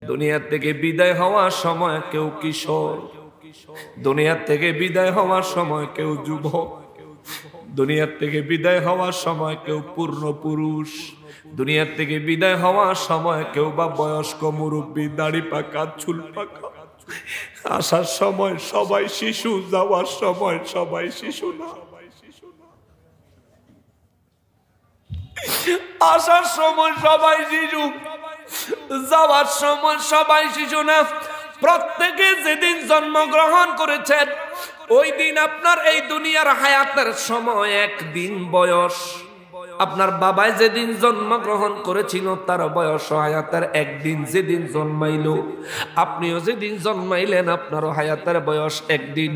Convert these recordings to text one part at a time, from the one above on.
দুনিয়া থেকে বিদায় হওয়ার সময় কেউ কিশোর, দুনিয়া থেকে বিদায় হওয়ার সময় কেউ যুবক, দুনিয়া থেকে বিদায় হওয়ার সময় কেউ পূর্ণ পুরুষ, দুনিয়া থেকে বিদায় হওয়ার সময় কেউ বা বয়স্ক মুরব্বী, দাড়ি পাকা, চুল পাকা। আসার সময় সবাই শিশু, যাওয়ার সময় সবাই শিশু না। আসার সময় সবাই শিশু, যাওয়ার সময় সবাই শিশু না। প্রত্যেকে যেদিন জন্মগ্রহণ করেছেন ওই দিন আপনার এই দুনিয়ার হায়াতের সময় একদিন বয়স। আপনার বাবাই যেদিন জন্মগ্রহণ করেছিল তার বয়স হায়াতের একদিন। যেদিন জন্মাইল আপনিও যেদিন জন্মাইলেন আপনারও হায়াতের বয়স একদিন।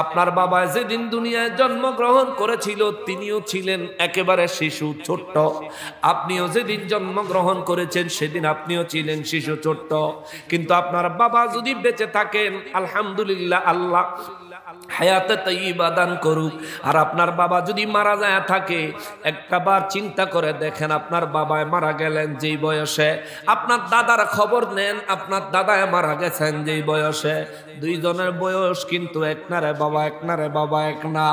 আপনার বাবা যেদিন দুনিয়ায় জন্মগ্রহণ করেছিল তিনিও ছিলেন একেবারে শিশু, ছোট্ট। আপনিও যেদিন জন্মগ্রহণ করেছেন সেদিন আপনিও ছিলেন শিশু, ছোট্ট। কিন্তু আপনার বাবা যদি বেঁচে থাকেন আলহামদুলিল্লাহ, আল্লাহ হায়াতে তাইয়্যিবা দান করুক। আর আপনার বাবা যদি মারা যায় থাকে, একটা বার চিন্তা করে দেখেন, আপনার বাবায় মারা গেলেন যেই বয়সে, আপনার দাদার খবর নেন, আপনার দাদায় মারা গেছেন যেই বয়সে। দুইজনের বয়স কিন্তু এক না রে বাবা, এক না রে বাবা, এক না।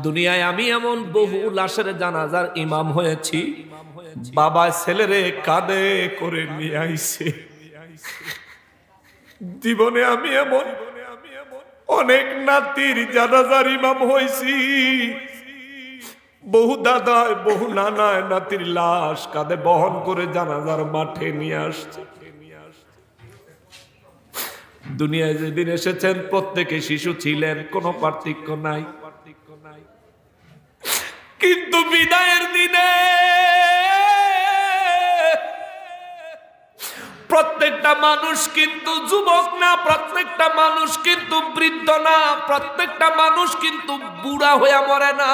দুনিয়ায় আমি এমন বহু লাশের জানাজার ইমাম হয়েছি, বাবা ছেলেরে কাঁধে করে নিয়ে আইছে। জীবনে আমি এমন অনেক নাতির জানাজার ইমাম হয়েছি, বহু দাদায় বহু নানায় নাতির লাশ কাঁধে বহন করে জানাজার মাঠে নিয়ে আসছে। দুনিয়ায় যেদিন এসেছেন প্রত্যেকে শিশু ছিলেন, কোনো পার্থক্য নাই। কিন্তু বিদায়ের দিনে প্রত্যেকটা মানুষ কিন্তু যুবক না, প্রত্যেকটা মানুষ কিন্তু বৃদ্ধ না, প্রত্যেকটা মানুষ কিন্তু বুড়া হয়ে মরে না।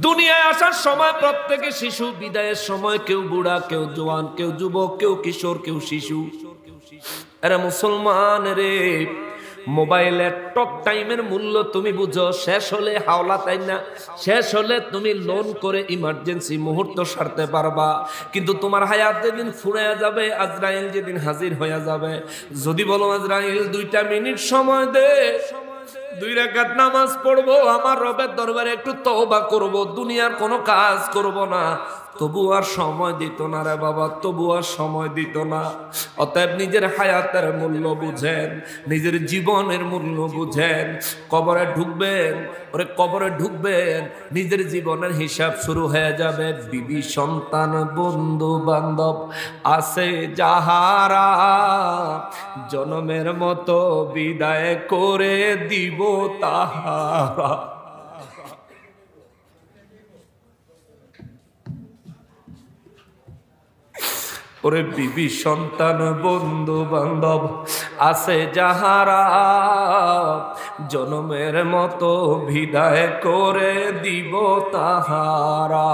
দুনিয়ায় আসার সময় প্রত্যেকে শিশু, বিদায়ের সময় কেউ বুড়া, কেউ জওয়ান, কেউ যুবক, কেউ কিশোর, কেউ শিশু। আরে মুসলমান রে, মোবাইলের টক টাইমের মূল্য তুমি বুঝো, শেষ হলে হাওলা, তাই না? শেষ হলে তুমি লোন করে ইমার্জেন্সি মুহূর্ত সারতে পারবা, কিন্তু তোমার হায়াত যেদিন ফুরিয়ে যাবে, আজরাইল যেদিন হাজির হয়ে যাবে, যদি বলো আজরাইল 2টা মিনিট সময় দে, 2 রাকাত নামাজ পড়বো, আমার রবের দরবারে একটু তওবা করব, দুনিয়ার কোনো কাজ করব না, তবু আর সময় দিত না রে বাবা, তবু আর সময় দিত না। অতএব নিজের হায়াতের মূল্য বুঝেন, নিজের জীবনের মূল্য বুঝেন। কবরে ঢুকবেন, ওরে কবরে ঢুকবেন, নিজের জীবনের হিসাব শুরু হয়ে যাবে। বিবি সন্তান বন্ধু বান্ধব আছে যাহারা, জনমের মতো বিদায় করে দিব তাহারা। ওরে বিবি সন্তান বন্ধু বান্ধব আছে যাহারা, জনমের মতো বিদায় করে দিব তাহারা।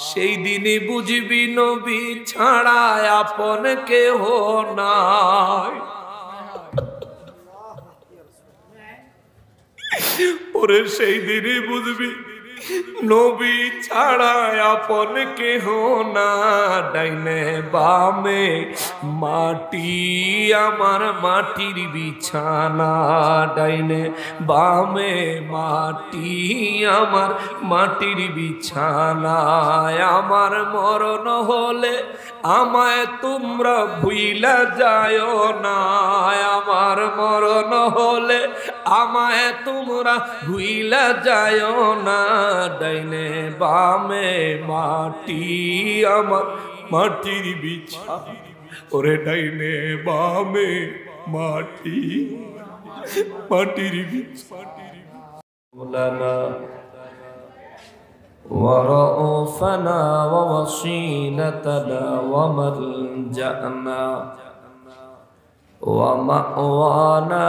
সেই দিনই বুঝবি নবী ছাড়া আপন কেহ নাই। ওরে সেই দিনই বুঝবি নবী ছাড়া আপন কেহ না। ডাইনে বামে মাটি আমার মাটির বিছানা, ডাইনে বামে মাটি আমার মাটির বিছানা। আমার মরণ হলে আমায় তোমরা ভুইলা যায় না, আমার মরণ হলে আমায় তোমরা ভুইলা যায় না। ডাইনে বামে মাটি আমার মাটির বিছানা, ওরে ডাইনে বামে মাটি মাটির বিছানা। ورؤوفنا ووصيلتنا وملجأنا ومأوانا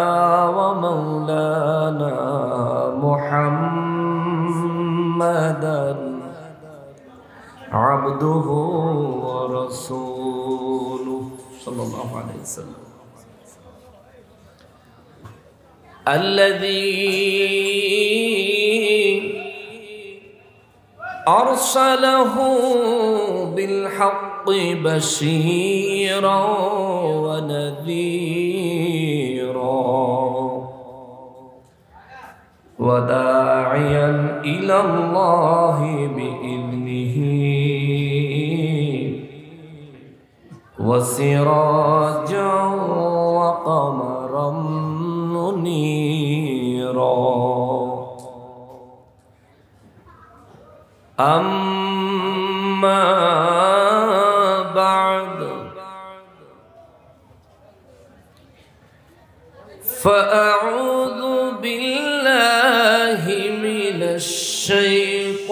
ومولانا محمدا عبده ورسوله صلى الله عليه وسلم الذي أرسله بالحق بشيرا ونذيرا وداعيا إلى الله بإذنه وسراجا وقمرا منيرا أما بعد فأعوذ بالله من الشيطان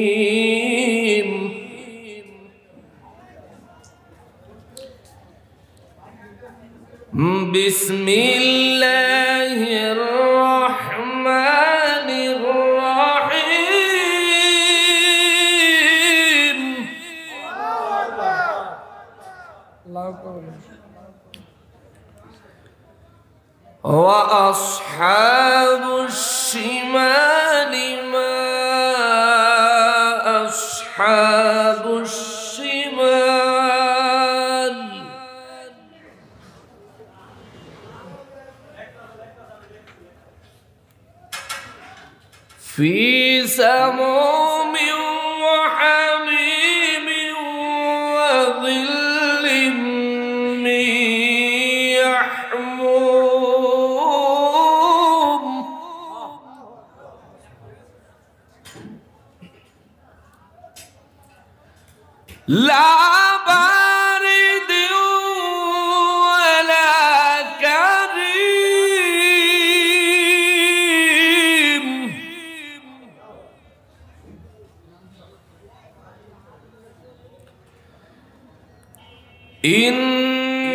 الرجيم بسم الله الرحمن الرحيم وأصحاب الشمال ما أصحاب الشمال في سموم وحميم وظل من يحموم لا بارد ولا كريم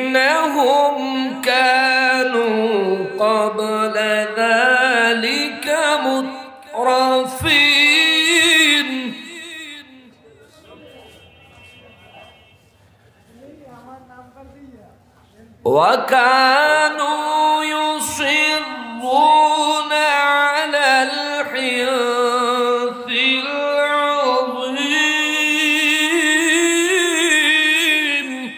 إنهم كانوا قبل ذلك مترفين وكانوا يصرون على الحنث العظيم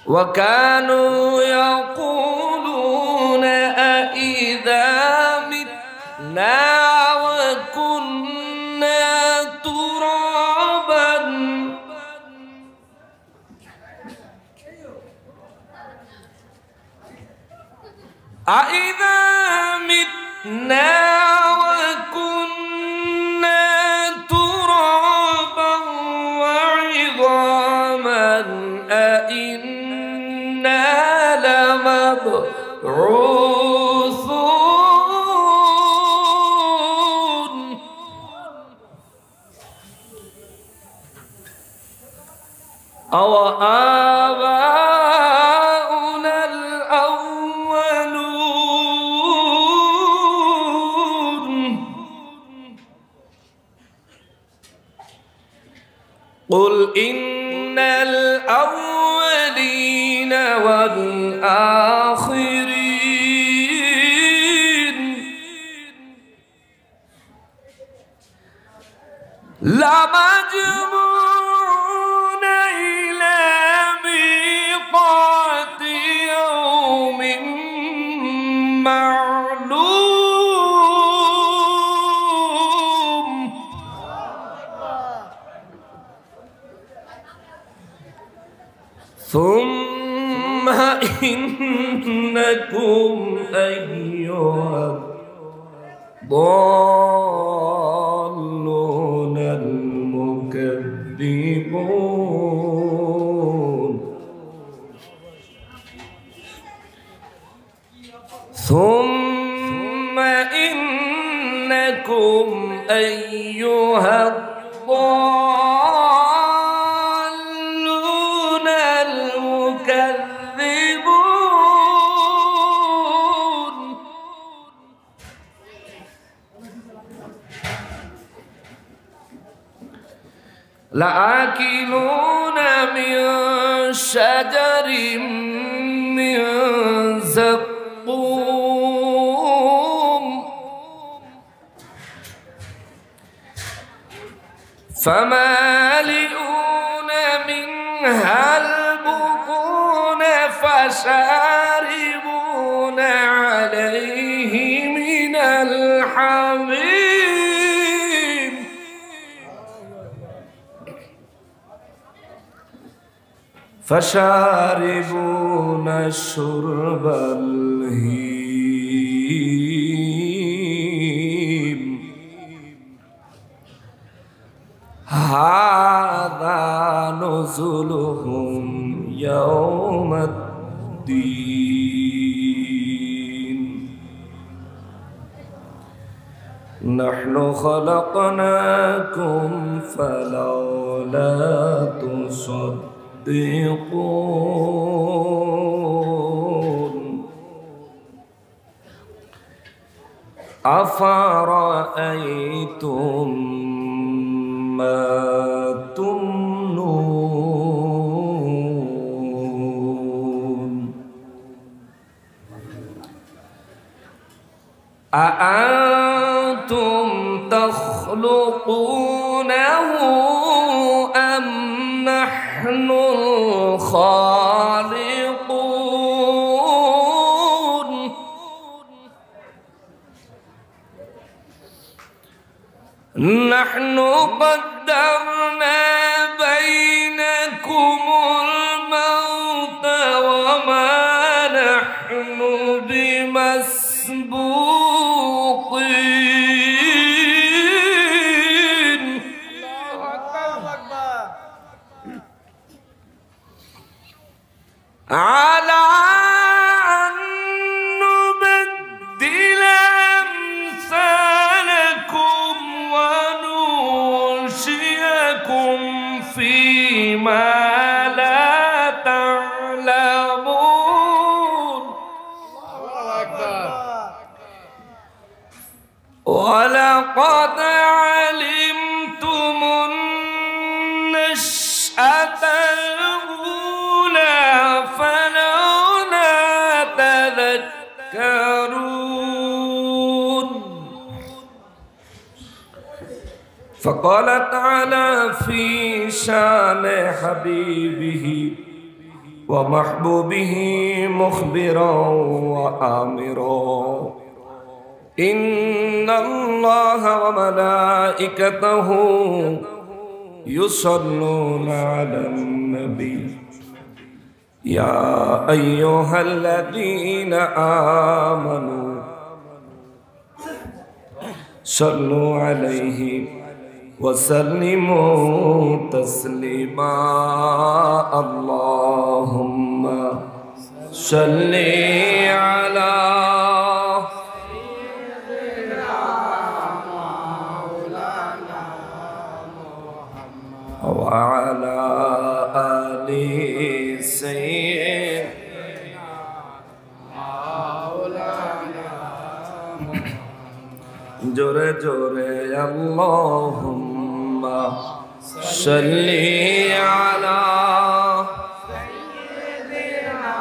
وكانوا يقولون أإذا متنا وكنا ترابا أإذا متنا وكنا ترابا وعظاما أإنا لمبعوثون أو آباؤنا الأولون قل إن الأولين والآخرين لمجموعون إلى ميقات يوم معلوم ثم إنكم أيها الضالون المكذبون ثم إنكم أيها الضالون المكذبون لآكلون من شجر من زقوم فمالئون منها البطون فشاربون عليه من الحميم فشاربون شرب الهيم هذا نزلهم يوم الدين نحن خلقناكم فلولا تصدقون أفرأيتم ما تمنون أأنتم تخلقونه أم نحن الخالقون نحن قدرنا بينكم الموت وما نحن بمسبوقين على أن نبدل أمثالكم وننشئكم فيما لا تعلمون ولقد علمتم النشأة الأولى فلولا تذكرون فقال تعالى في شان حبيبه ومحبوبه مخبرا وآمرا إن الله وملائكته يصلون على النبي يا أيها الذين آمنوا صلوا عليه وسلموا تسليما اللهم صل على وعلى آل سيدنا مولانا جورے جورے اللهم صل على سيدنا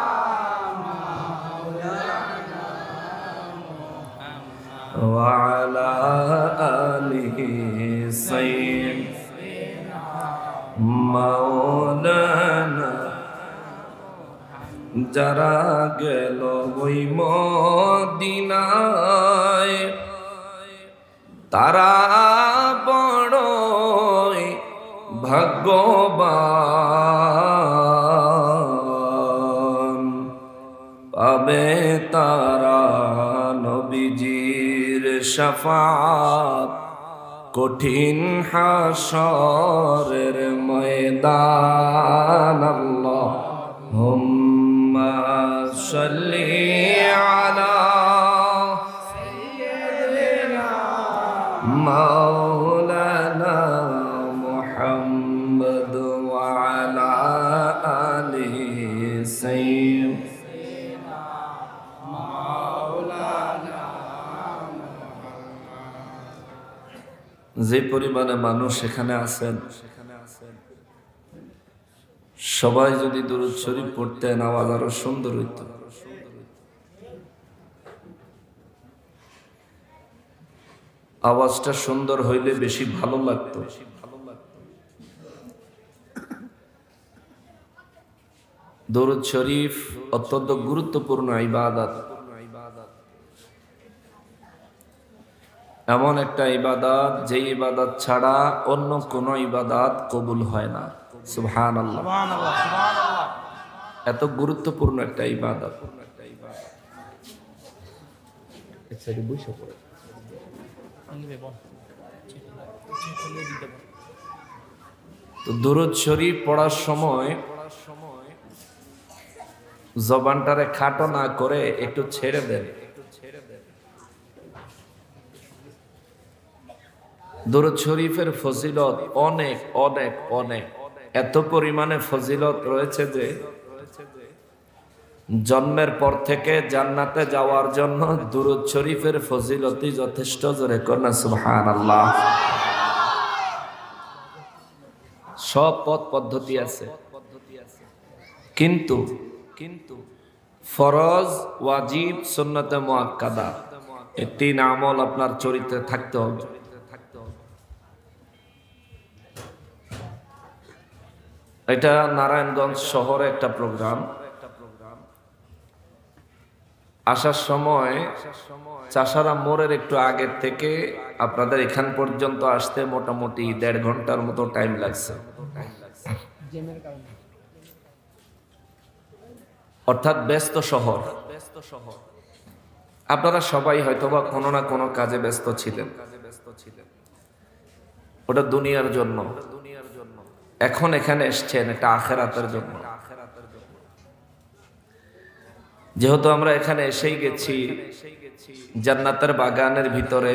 مولانا وعلى آله سيدنا মাওলানা যারা গেল ওই মদিনায় তারা বড়ই ভাগ্যবান পাবে তারা নবীজির শাফাত কঠিন হাসরের ময়দান আল্লাহুম্মা সাল্লি আলা সাইয়্যিদিনা মাওলানা মুহাম্মদ ওয়া আলা আলিহি সাইয়্যিদিনা মাওলানা যে পরিমাণে মানুষ সেখানে আছেন সবাই যদি দুরূদ শরীফ পড়তেন আওয়াজ আরো সুন্দর হইত। আওয়াজটা সুন্দর হইলে বেশি ভালো লাগতো। দরুদ শরীফ অত্যন্ত গুরুত্বপূর্ণ ইবাদত। এমন একটা ইবাদত যে ইবাদত ছাড়া অন্য কোনো ইবাদত কবুল হয় না। সুবহানাল্লাহ, এত গুরুত্বপূর্ণ একটা ইবাদত। তো দরুদ শরীফ পড়ার সময় জবানটারে খাটো না করে একটু ছেড়ে দেন। দরুদ শরীফের ফজিলত অনেক অনেক অনেক, এত পরিমাণে ফজিলত রয়েছে যে জন্মের পর থেকে জান্নাতে যাওয়ার জন্য দরুদ শরীফের ফজিলতই যথেষ্ট। জোরে কন্যা সুবহানাল্লাহ। সব পথ পদ্ধতি আছে, কিন্তু ফরজ, ওয়াজিব, সুন্নতে মুআক্কাদা এই তিন আমল আপনার চরিত্রে থাকতে হবে। এটা নারায়ণগঞ্জ শহরে একটা প্রোগ্রাম। আসার সময় চাষারা মোড়ের একটু আগের থেকে আপনাদের এখান পর্যন্ত আসতে মোটামুটি 1.5 ঘন্টার মতো টাইম লাগছে। অর্থাৎ ব্যস্ত শহর। আপনারা সবাই হয়তোবা কোনো না কোনো কাজে ব্যস্ত ছিলেন। ওটা দুনিয়ার জন্য। এখন এখানে এসছেন এটা আখিরাতের জন্য। যেহেতু আমরা এখানে এসেই গেছি জান্নাতের বাগানের ভিতরে,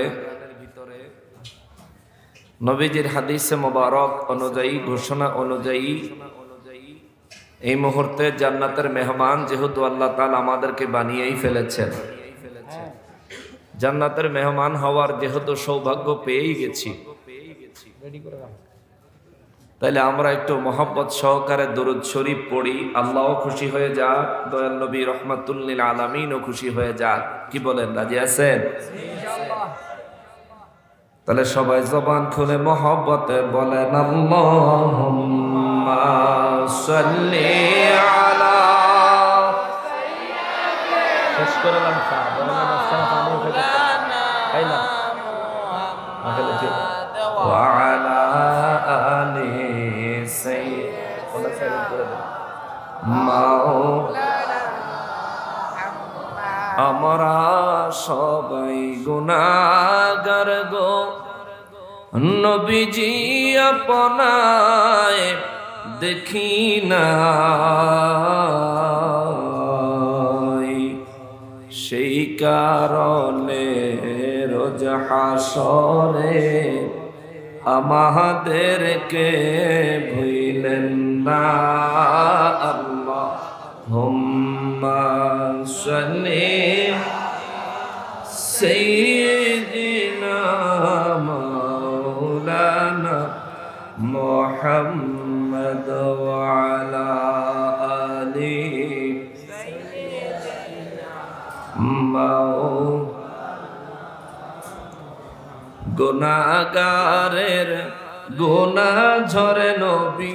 নবীজির হাদিসে মোবারক অনুযায়ী, ঘোষণা অনুযায়ী এই মুহূর্তে জান্নাতের মেহমান যেহেতু আল্লাহ তাআলা আমাদেরকে বানিয়েই ফেলেছেন, জান্নাতের মেহমান হওয়ার যেহেতু সৌভাগ্য পেয়েই গেছি, তাইলে আমরা একটু মহব্বত সহকারে দরুদ শরীফ পড়ি। আল্লাহও খুশি হয়ে যাক, দয়াল নবী রহমাতুল লিল আলামিনও খুশি হয়ে যাক। কি বলেন, রাজি আছেন? তাহলে সবাই জবান খুলে মহব্বতে বলেন আল্লাহুম্মা সাল্লি আলা। শেষ করলাম ওয়া আলা আলি আমরা সবাই গুনাহগার গো, নবীজি আপনায় দেখি না, সেই কারণে রোজ হাসরে আমাদেরকে ভুলেন না। আল্লাহুম্মা সাল্লি সাইয়্যিদিনা মাওলানা মুহাম্মদ ওয়া আলা আলিহি গুনাহগারের গুনাহ ঝরে নবী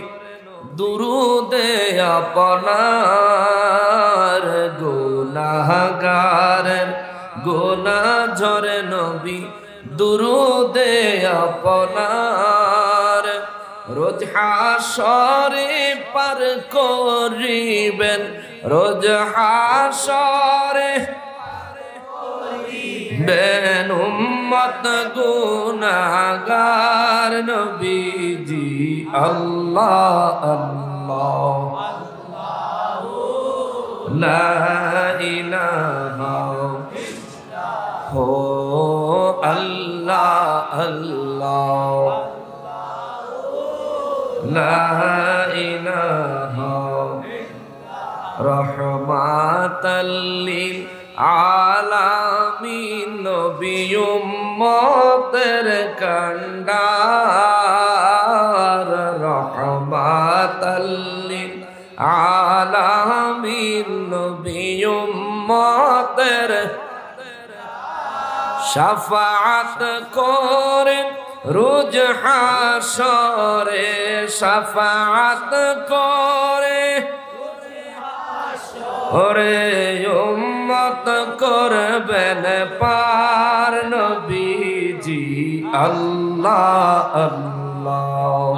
দুরুদে আপনার, গুনাহগারের গুনাহ ঝরে নবী দুরুদে আপনার, রোজ হাসরে পার করিবেন, রোজ হাসরে বেন উম্মত গুনাহগার নবীজি। আল্লাহ আল্লাহ লা ইলাহা হো আল্লাহ আল্লাহ লা ইলাহা রহমাতাল লিল আলামিন, নবী উম্মতের কান্ডার, রহমাতাল লিল আলামিন, নবী উম্মতের শাফাআত করেন রোজ হাসরে, শাফাআত করে ওরে উম্মত করবেন পার নবীজি আল্লাহ আল্লাহ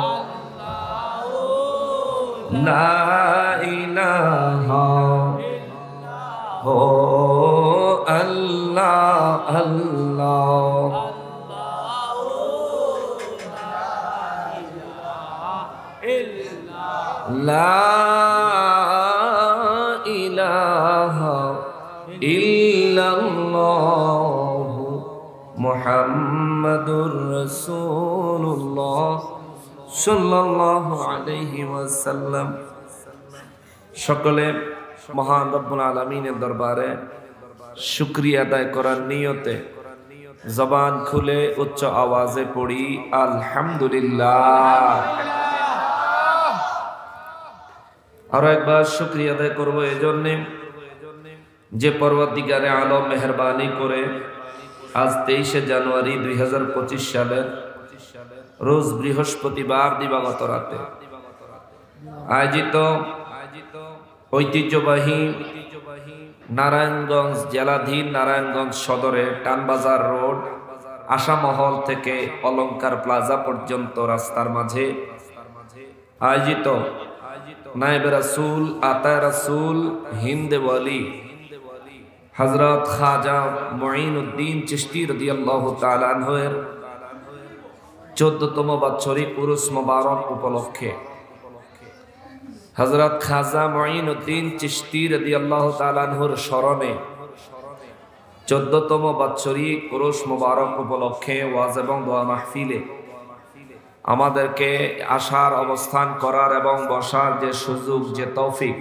লা ইলাহা ও আল্লাহ আল্লাহ লা ইলাহা ইল্লাল্লাহ মুহাম্মাদুর রাসূলুল্লাহ সাল্লাল্লাহু আলাইহি ওয়াসাল্লাম। সকলে মহান রব্বুল আলামিনের দরবারে শুকরিয়া আদায় করার নিয়তে জবান খুলে উচ্চ আওয়াজে পড়ি আলহামদুলিল্লাহ। আরো একবার শুকরিয়া আদায় করবো এজন্য যে পরওয়ারদিগারে আলম মেহেরবানি করে আজ 23শে জানুয়ারি 2025 সালের রোজ বৃহস্পতিবার দিবাগত রাতে আয়োজিত ঐতিহ্যবাহী নারায়ণগঞ্জ জেলাধীন নারায়ণগঞ্জ সদরে টানবাজার রোড আশামহল থেকে অলংকার প্লাজা পর্যন্ত রাস্তার মাঝে আয়োজিত নায়েবে রাসূল আতায়ে রাসূল হিন্দে ওয়ালি হযরত খাজা মুঈনুদ্দিন চিশতি রাদিয়াল্লাহু তাআলা আনহুর 14তম বাৎসরিক উরুস মুবারক উপলক্ষে হযরত খাজা মুঈনুদ্দিন চিশতি রাদিয়াল্লাহু তাআলা আনহুর স্মরণে 14তম বাৎসরিক উরুস মুবারক উপলক্ষে ওয়াজ এবং দোয়া মাহফিলে আমাদেরকে আসার অবস্থান করার এবং বসার যে সুযোগ যে তৌফিক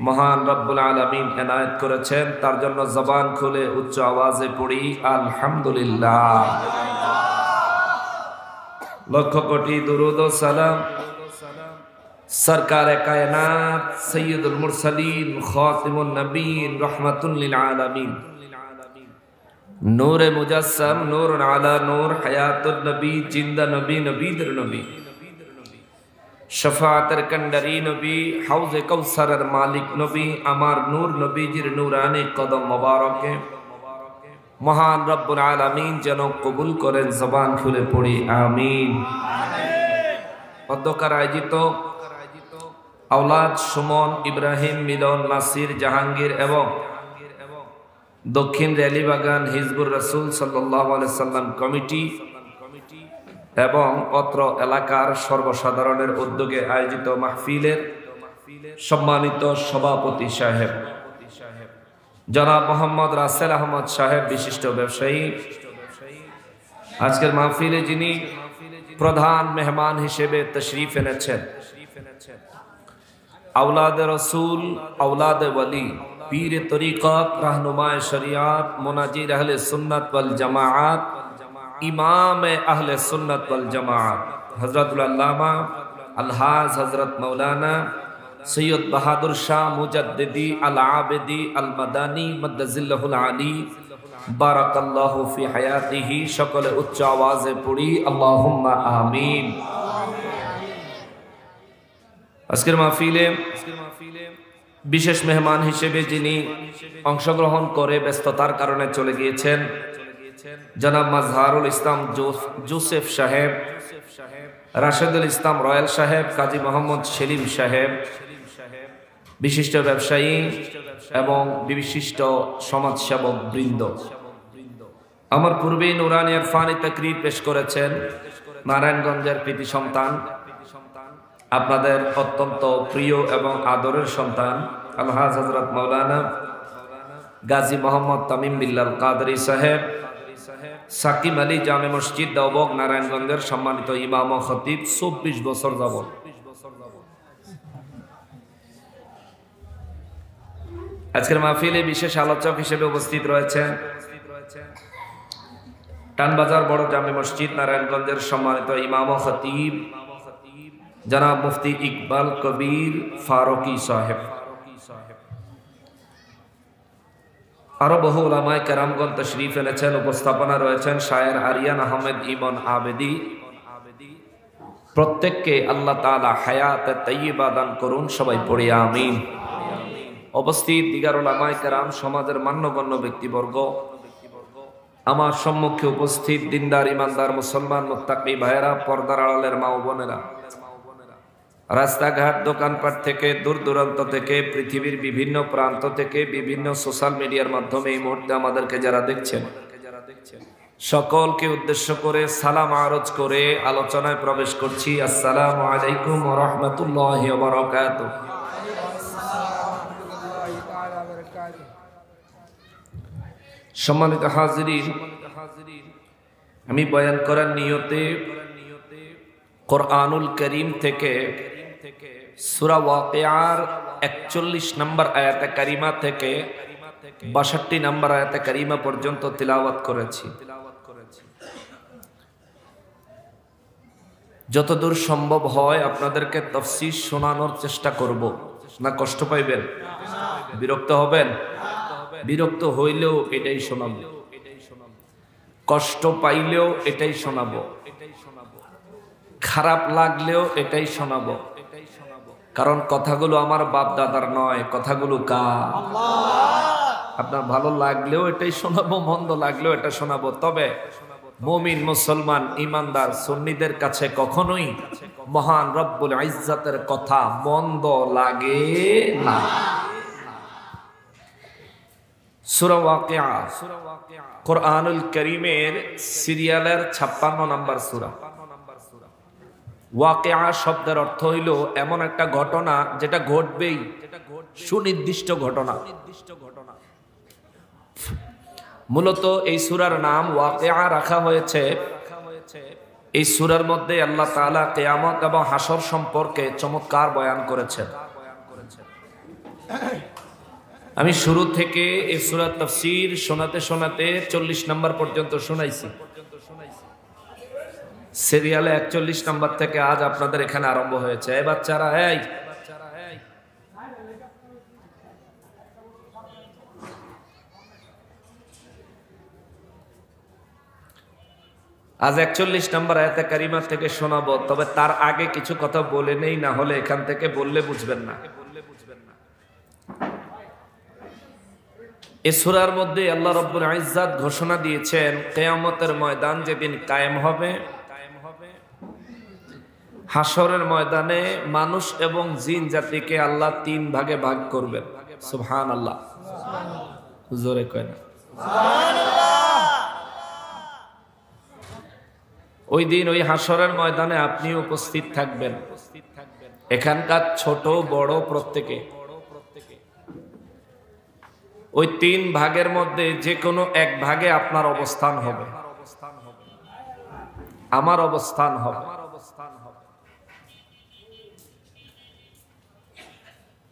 মহান রব্বুল আলামিন এনায়েত করেছেন তার জন্য জবান খুলে উচ্চ আওয়াজে পড়ি আলহামদুলিল্লাহ। লক্ষ কোটি দুরুদ ও সালাম সরকারে কায়নাত সৈয়দুল মুরসালিন খাতিমুন নবীন রাহমাতুল লিল আলামিন নূরে মুজাসসাম নূরুন আলা নূর হায়াতুন নবী জিন্দা নবী নবীদের নবী শফাআতের কান্ডারি নবী হাউজে কাউসারের মালিক নবী আমার নূর নবীজির নূরানি কদম মোবারকে মহান রব্বুল আলামিন যেন কবুল করেন। জবান খুলে পড়ি আমিন। অধ্যকার আয়োজিত আওলাদ সুমন ইব্রাহিম মিলন নাসির জাহাঙ্গীর এবং দক্ষিণ রেলিবাগান হিজবুর রাসূল সাল্লাল্লাহু আলাইহি সাল্লাম কমিটি এবং অত্র এলাকার সর্বসাধারণের উদ্যোগে আয়োজিত মাহফিলের সম্মানিত সভাপতি সাহেব জনাব মোহাম্মদ রাসেল আহমদ সাহেব বিশিষ্ট ব্যবসায়ী, আজকের মাহফিলে যিনি প্রধান মেহমান হিসেবে তশরিফ এনেছেন আওলাদে রসুল আওলাদে ওয়ালি পীর তরিকত রাহনুমায়ে শরিয়াত মুনাজির আহলে সুন্নাত ওয়াল জামাআত ইমাম আহলে সুন্নাত ওয়াল জামাআত হযরতুল আল্লামা আলহাজ হযরত মাওলানা সৈয়দ বাহাদুর শাহ মুজাদ্দিদি আল আবেদি আল মাদানী মাদ্দাজিল্লাহুল আলী বারাকাল্লাহু ফি হায়াতিহি। সকলে উচ্চ আওয়াজে পড়ি আল্লাহুম্মা আমিন। আজকের মাহফিলে বিশেষ মেহমান হিসেবে যিনি অংশগ্রহণ করে ব্যস্ততার কারণে চলে গিয়েছেন জনাব মাজহারুল ইসলাম জোসেফ সাহেব, রাশেদুল ইসলাম রয়্যাল সাহেব, কাজী মোহাম্মদ সেলিম সাহেব, বিশিষ্ট ব্যবসায়ী এবং বিশিষ্ট সমাজসেবক বৃন্দ। আমার পূর্বেই নুরানি ইরফানি তাকরীর পেশ করেছেন নারায়ণগঞ্জের কৃতি সন্তান, আপনাদের অত্যন্ত প্রিয় এবং আদরের সন্তান আলহাজ হযরত মাওলানা গাজী মোহাম্মদ তামিম বিল্লাল কাদরি সাহেব, সাকিম আলী জামে মসজিদ দেওবন্দ নারায়ণগঞ্জের সম্মানিত ইমাম ও খতিব 24 বছর যাবত। আজকের মাহফিলে বিশেষ আলোচক হিসেবে উপস্থিত রয়েছেন টানবাজার বড় জামে মসজিদ নারায়ণগঞ্জের সম্মানিত ইমাম ও খতিব জনাব মুফতি ইকবাল কবির ফারুকি সাহেব। আরো বহু উলামায়ে কেরামগণ তশরিফ এনেছেন। উপস্থাপনা রয়েছেন শায়ের আরিয়ান আহমেদ ইমন আবেদি। প্রত্যেককে আল্লাহ তাআলা হায়াতে তাইয়্যিবা দান করুন। সবাই পড়ি আমিন। উপস্থিত দিগার উলামায়ে কেরাম, সমাজের মান্যগণ্য ব্যক্তিবর্গ, আমার সম্মুখে উপস্থিত দিনদার ইমানদার মুসলমান মুত্তাকি ভাইয়েরা, পর্দার আড়ালের মা ও বোনেরা, রাস্তাঘাট দোকানপাট থেকে দূর দূরান্ত থেকে পৃথিবীর বিভিন্ন প্রান্ত থেকে বিভিন্ন সোশ্যাল মিডিয়ার মাধ্যমে এই মুহূর্তে আমাদেরকে যারা দেখছেন, সকলকে উদ্দেশ্য করে সালাম আরজ করে আলোচনায় প্রবেশ করছি। আসসালামু আলাইকুম ওয়া রাহমাতুল্লাহি ওয়া বারাকাতুহু। সম্মানিত হাজিরিন, আমি বয়ান করার নিয়তে কোরআনুল কারীম থেকে সূরা ওয়াকিয়ার 41 নম্বর আয়াতে কারিমা থেকে 62 নম্বর আয়াতে কারিমা পর্যন্ত তিলাওয়াত করেছি। যতদূর সম্ভব হয় আপনাদেরকে তাফসীর শোনানোর চেষ্টা করব। না কষ্ট পাইবেন? বিরক্ত হবেন? বিরক্ত হইলেও এটাই শোনাবো, কষ্ট পাইলেও এটাই শোনাবো, খারাপ লাগলেও এটাই শোনাবো। কারণ কথাগুলো আমার বাপ দাদার নয়, কথাগুলো কার? আপনার ভালো লাগলেও এটাই শোনাবো, মন্দ লাগলেও এটা শোনাবো। তবে মুমিন মুসলমান ইমানদার সুন্নিদের কাছে কখনোই মহান রব্বুল ইজ্জতের কথা মন্দ লাগে না। সূরা ওয়াকিয়া কোরআনুল কারীমের সিরিয়ালের 56 নম্বর সূরা। ওয়াকিয়া শব্দের অর্থ হইল এমন একটা ঘটনা যেটা ঘটবেই, সুনির্দিষ্ট ঘটনা। মূলত এই সূরার নাম ওয়াকিয়া রাখা হয়েছে। এই সূরার মধ্যে আল্লাহ তাআলা কিয়ামত এবং হাসর সম্পর্কে চমৎকার বয়ান করেছেন। আমি শুরু থেকে এই সূরার তাফসীর শোনাতে শোনাতে 40 নম্বর পর্যন্ত শোনাইছি। সিরিয়ালে 41 নম্বর থেকে আজ আপনাদের এখানে আরম্ভ হয়েছে। এই বাচ্চারা, এই আজ 41 নম্বর আয়াতে কারিমা থেকে শোনাবো। তবে তার আগে কিছু কথা বলে নেই, না হলে এখান থেকে বললে বুঝবেন না। এই সূরার মধ্যে আল্লাহ রাব্বুল ইজ্জত ঘোষণা দিয়েছেন কিয়ামতের ময়দান যেদিন কায়েম হবে, হাসরের ময়দানে মানুষ এবং জিন জাতিকে আল্লাহ 3 ভাগে ভাগ করবেন। সুবহানাল্লাহ, জোরে কয় না সুবহানাল্লাহ। ওই দিন ওই হাসরের ময়দানে আপনি উপস্থিত থাকবেন। এখানকার ছোট বড় প্রত্যেকে ওই 3 ভাগের মধ্যে যে কোনো এক ভাগে আপনার অবস্থান হবে, আমার অবস্থান হবে।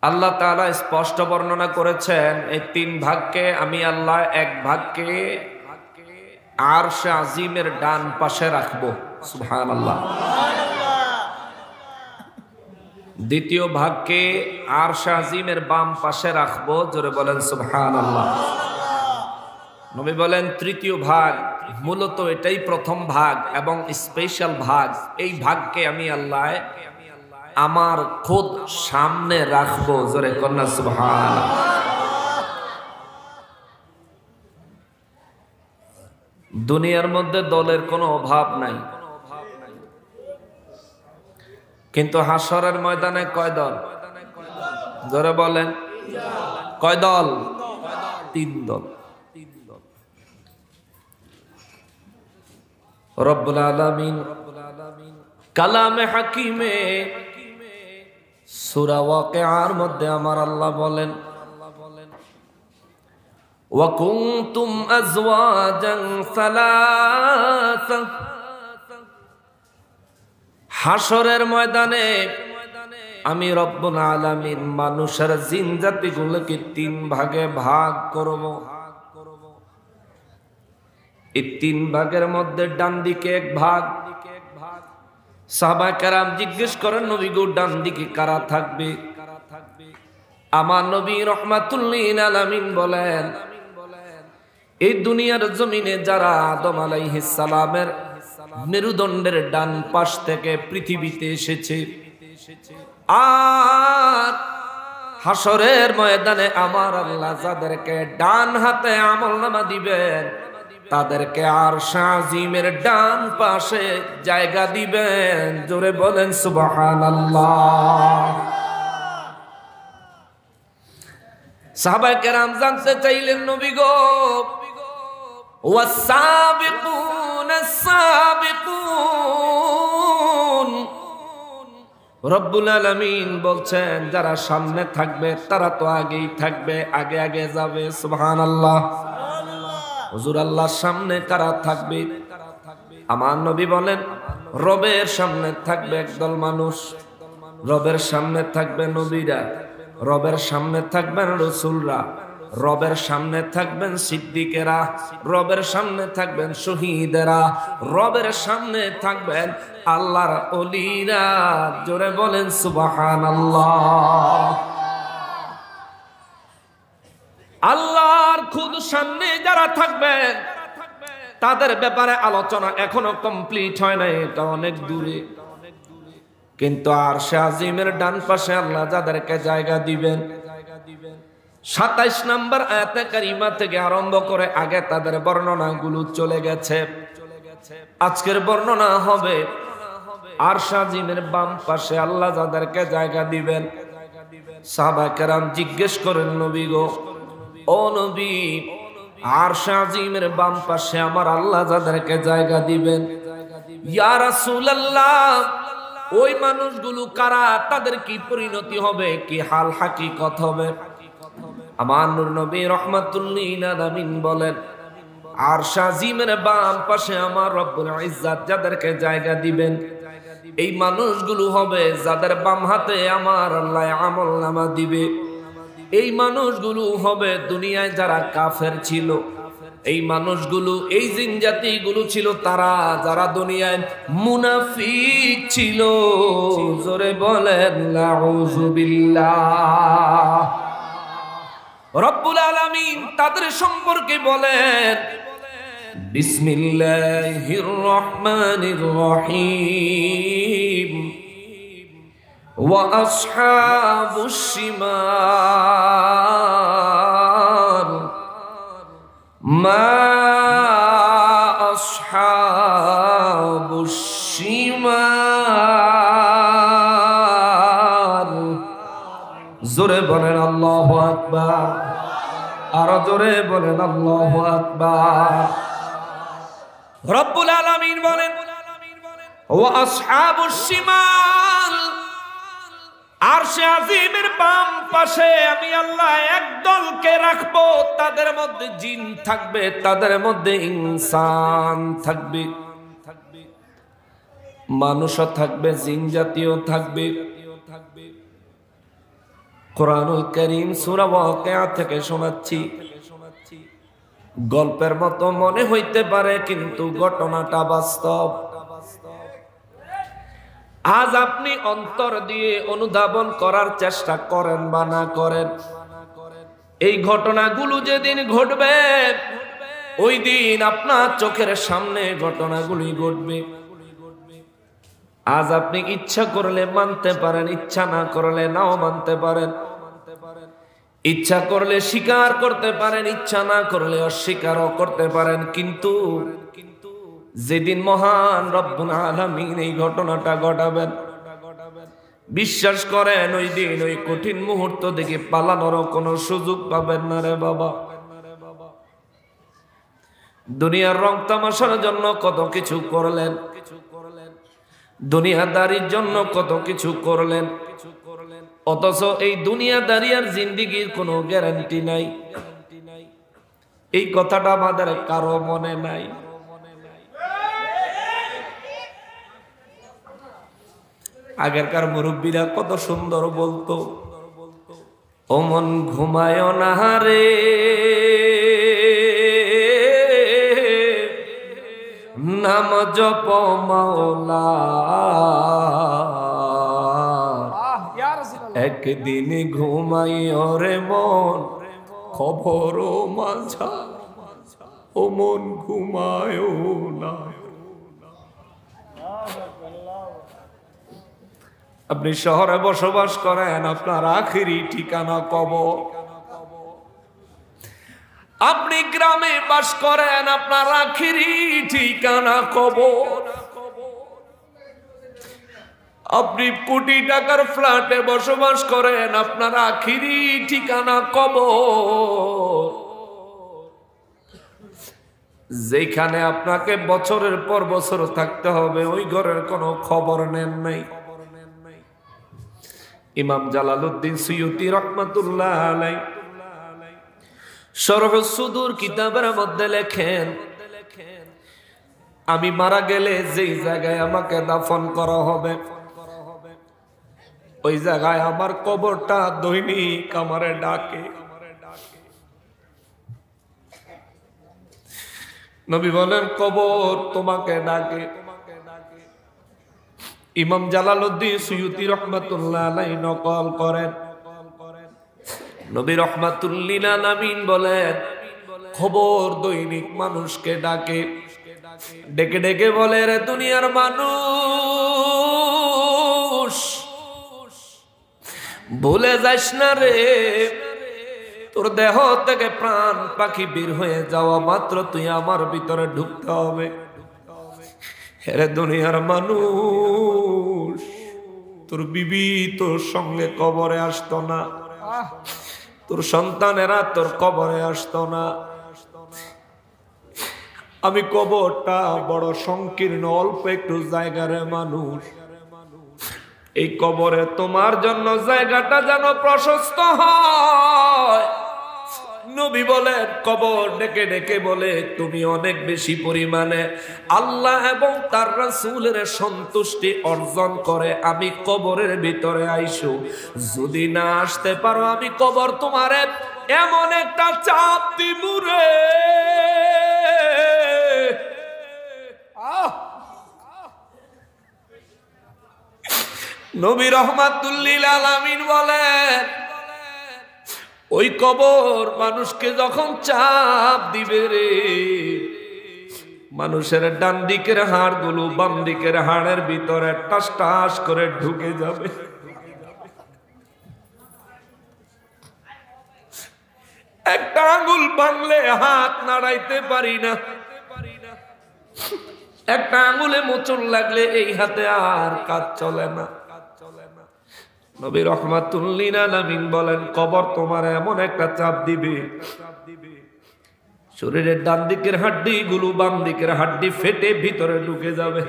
আল্লাহ তাআলা স্পষ্ট বর্ণনা করেছেন এই 3 ভাগকে আমি আল্লাহ এক ভাগকে আরশে আজিমের ডান পাশে রাখবো। সুবহানাল্লাহ। দ্বিতীয় ভাগকে আরশে আজিমের বাম পাশে রাখবো। জোরে বলেন সুবহানাল্লাহ। নবী বলেন তৃতীয় ভাগ মূলত এটাই প্রথম ভাগ এবং স্পেশাল ভাগ। এই ভাগকে আমি আল্লাহ আমার খুদ সামনে রাখবো। জোরে কন্যা সুবহানাল্লাহ। দুনিয়ার মধ্যে দলের কোনো অভাব নাই, কিন্তু হাসরের ময়দানে কয় দল? জোরে বলেন, কয় দল? 3 দল। রব্বুল আলামিন কালামে হাকিমে সূরা ওয়াকিয়ার মধ্যে আমার আল্লাহ বলেন ওয়া কুনতুম আজওয়াজান সালাসা। হাসরের ময়দানে আমি রব্বুল আলামিন মানুষের জিন জাতিগুলোকে 3 ভাগে ভাগ করব। এই 3 ভাগের মধ্যে ডান দিকে 1 ভাগ। সাহাবা কেরাম জিজ্ঞেস করেন নবী গো ডান দিকে কারা থাকবে? আমার নবী রাহমাতুল লিল আলামিন বলেন এই দুনিয়ার জমিনে যারা আদম আলাইহিস সালামের মেরুদণ্ডের ডান পাশ থেকে পৃথিবীতে এসেছে আর হাসরের ময়দানে আমার আল্লাহ যাদেরকে ডান হাতে আমলনামা দিবেন তাদেরকে আরশ আজিমের ডান পাশে জায়গা দিবেন। জোরে বলেন সুবহানাল্লাহ। সাহাবায়ে কেরাম জানতে চাইলেন, নবী গো, ওয়াসাবিকুনাস সাবিকুন, রব্বুল আলামিন বলছেন যারা সামনে থাকবে তারা তো আগেই থাকবে, আগে আগে যাবে। সুবহানাল্লাহ। হুজুর, আল্লাহর সামনে কারা থাকবে? আমার নবী বলেন রবের সামনে থাকবে একদল মানুষ, রবের সামনে থাকবে নবীরা, রবের সামনে থাকবেন রাসূলরা, রবের সামনে থাকবেন সিদ্দিকেরা, রবের সামনে থাকবেন শহীদেরা, রবের সামনে থাকবেন আল্লাহর ওলিরা। জোরে বলেন সুবহানাল্লাহ। আল্লাহর খুদ সামনে যারা থাকবেন তাদের ব্যাপারে আলোচনা এখনো কমপ্লিট হয় নাই, এটা অনেক দূরে। কিন্তু আরশে আজিমের ডান পাশে আল্লাহ যাদেরকে জায়গা দিবেন, 27 নম্বর আয়াতে কারিমা থেকে আরম্ভ করে আগে তাদের বর্ণনাগুলো চলে গেছে। আজকের বর্ণনা হবে আরশে আজিমের বাম পাশে আল্লাহ যাদেরকে জায়গা দিবেন। সাহাবায়ে কেরাম জিজ্ঞেস করেন, নবী গো, ও নবী, আরশ আজিমের বাম পাশে আমার আল্লাহ যাদেরকে জায়গা দিবেন, ইয়া রাসূলুল্লাহ, ওই মানুষগুলো কারা? তাদের কি পরিণতি হবে, কি হাল হাকিকত হবে? আমার নূর নবী রাহমাতুল লিল আলামিন বলেন, আরশ আজিমের বাম পাশে আমার রব্বুল ইজ্জত যাদেরকে জায়গা দিবেন, এই মানুষগুলো হবে যাদের বাম হাতে আমার আল্লাহ আমলনামা দিবে। এই মানুষগুলো হবে দুনিয়ায় যারা কাফের ছিল, এই মানুষগুলো, এই জিন জাতিগুলো ছিল তারা যারা দুনিয়ায় মুনাফিক ছিল। জোরে বলেন নাউযুবিল্লাহ। রব্বুল আলামিন তাদের সম্পর্কে বলেন, বিসমিল্লাহির রহমানির রহিম, وأصحاب الشمال ما أصحاب الشمال। জোরে বলেন আল্লাহু আকবার, আরো জোরে বলেন আল্লাহু আকবার। রব্বুল আলামিন বলেন, ওয়া আসহাবুশ শিমাল, আরশে আজিমের বাম পাশে আমি আল্লাহ একদলকে রাখবো, তাদের মধ্যে জিন থাকবে, তাদের মধ্যে ইনসান থাকবে, মানুষও থাকবে, জিন জাতীয় থাকবে। কোরআনুল কারীম সূরা ওয়াকিয়া থেকে শোনাচ্ছি, গল্পের মতো মনে হইতে পারে কিন্তু ঘটনাটা বাস্তব। আজ আপনি অন্তর দিয়ে অনুধাবন করার চেষ্টা করেন বা না করেন, এই ঘটনাগুলো যেদিন ঘটবে ওই দিন আপনার চোখের সামনে ঘটনাগুলি ঘটবে। আজ আপনি ইচ্ছা করলে মানতে পারেন, ইচ্ছা না করলে নাও মানতে পারেন, ইচ্ছা করলে স্বীকার করতে পারেন, ইচ্ছা না করলে অস্বীকারও করতে পারেন। কিন্তু যেদিন মহান রব্বুল আলামিন এই ঘটনাটা ঘটাবেন, বিশ্বাস করেন ওই দিন ওই কঠিন মুহূর্ত থেকে পালানোর কোনো সুযোগ পাবেন না রে বাবা। দুনিয়ার রং তামাশার জন্য কত কিছু করলেন, দুনিয়াদারির জন্য কত কিছু করলেন, অথচ এই দুনিয়াদারিয়ার জিন্দেগির কোনো গ্যারান্টি নাই। এই কথাটা আমাদের কারো মনে নাই। আগেরকার মুরব্বীরা কত সুন্দর বলতো, ও মন ঘুমায় না রে, নাম জপ মাওলা, একদিন ঘুমাইও রে মন, খবর মাঝা, ও মন ঘুমায় না। আপনি শহরে বসবাস করেন, আপনার আখেরি ঠিকানা কবর। আপনি গ্রামে বাস করেন, আপনার আখেরি ঠিকানা কবর। আপনি কোটি টাকার ফ্ল্যাটে বসবাস করেন, আপনার আখেরি ঠিকানা কবর। যেখানে আপনাকে বছরের পর বছর থাকতে হবে, ওই ঘরের কোনো খবর নেন নাই। ইমাম জালালউদ্দিন সুয়ুতি রাহমাতুল্লাহ আলাইহি শরহ সুদুর কিতাবের মধ্যে লেখেন, আমি মারা গেলে যেই জায়গায় আমাকে দাফন করা হবে, ওই জায়গায় আমার কবরটা দৈনিক আমারে ডাকে। নবী বলেন, কবর তোমাকে ডাকে। ইমাম জালালউদ্দিন সুয়ুতি রাহমাতুল্লাহ আলাইহি নকল করেন, নবী রাহমাতুল লিল আলামিন বলেন, খবর দৈনিক মানুষকে ডাকে, ডেকে ডেকে বলে, রে দুনিয়ার মানুষ, ভুলে যাস না রে, তোর দেহ থেকে প্রাণ পাখি বের হয়ে যাওয়া মাত্র তুই আমার ভিতরে ঢুকতে হবে। হে দুনিয়ার মানুষ, তোর বিবি তোর সঙ্গে কবরে আসতো না, তোর সন্তানেরা তোর কবরে আসতো না। আমি কবরটা বড় সংকীর্ণ, অল্প একটু জায়গার মানুষ, এই কবরে তোমার জন্য জায়গাটা যেন প্রশস্ত হয়। নবী বলেন, কবর ডেকে ডেকে বলে, তুমি অনেক বেশি পরিমাণে আল্লাহ এবং তার রাসূলের সন্তুষ্টি অর্জন করে আমি কবরের ভিতরে আইসো। যদি না আসতে পারো, আমি কবর তোমারে এমন একটা চাপ দিব রে। নবী রাহমাতুল লিল আলামিন বলেন, ওই কবর মানুষকে যখন চাপ দিবে রে, মানুষের ডান দিকের হাড় গুলো বাম দিকের হাড়ের ভিতরে টাস টাস করে ঢুকে যাবে। একটা আঙ্গুল ভাঙলে হাত নাড়াইতে পারি না, একটা আঙ্গুলে মোচড় লাগলে এই হাতে আর কাজ চলে না। নবী রাহমাতুল লিল আলামিন বলেন, কবর তোমার এমন একটা চাপ দিবে, শরীরের ডান দিকের হাড্ডি গুলো বাম দিকের হাড্ডি ফেটে ভিতরে ঢুকে যাবে।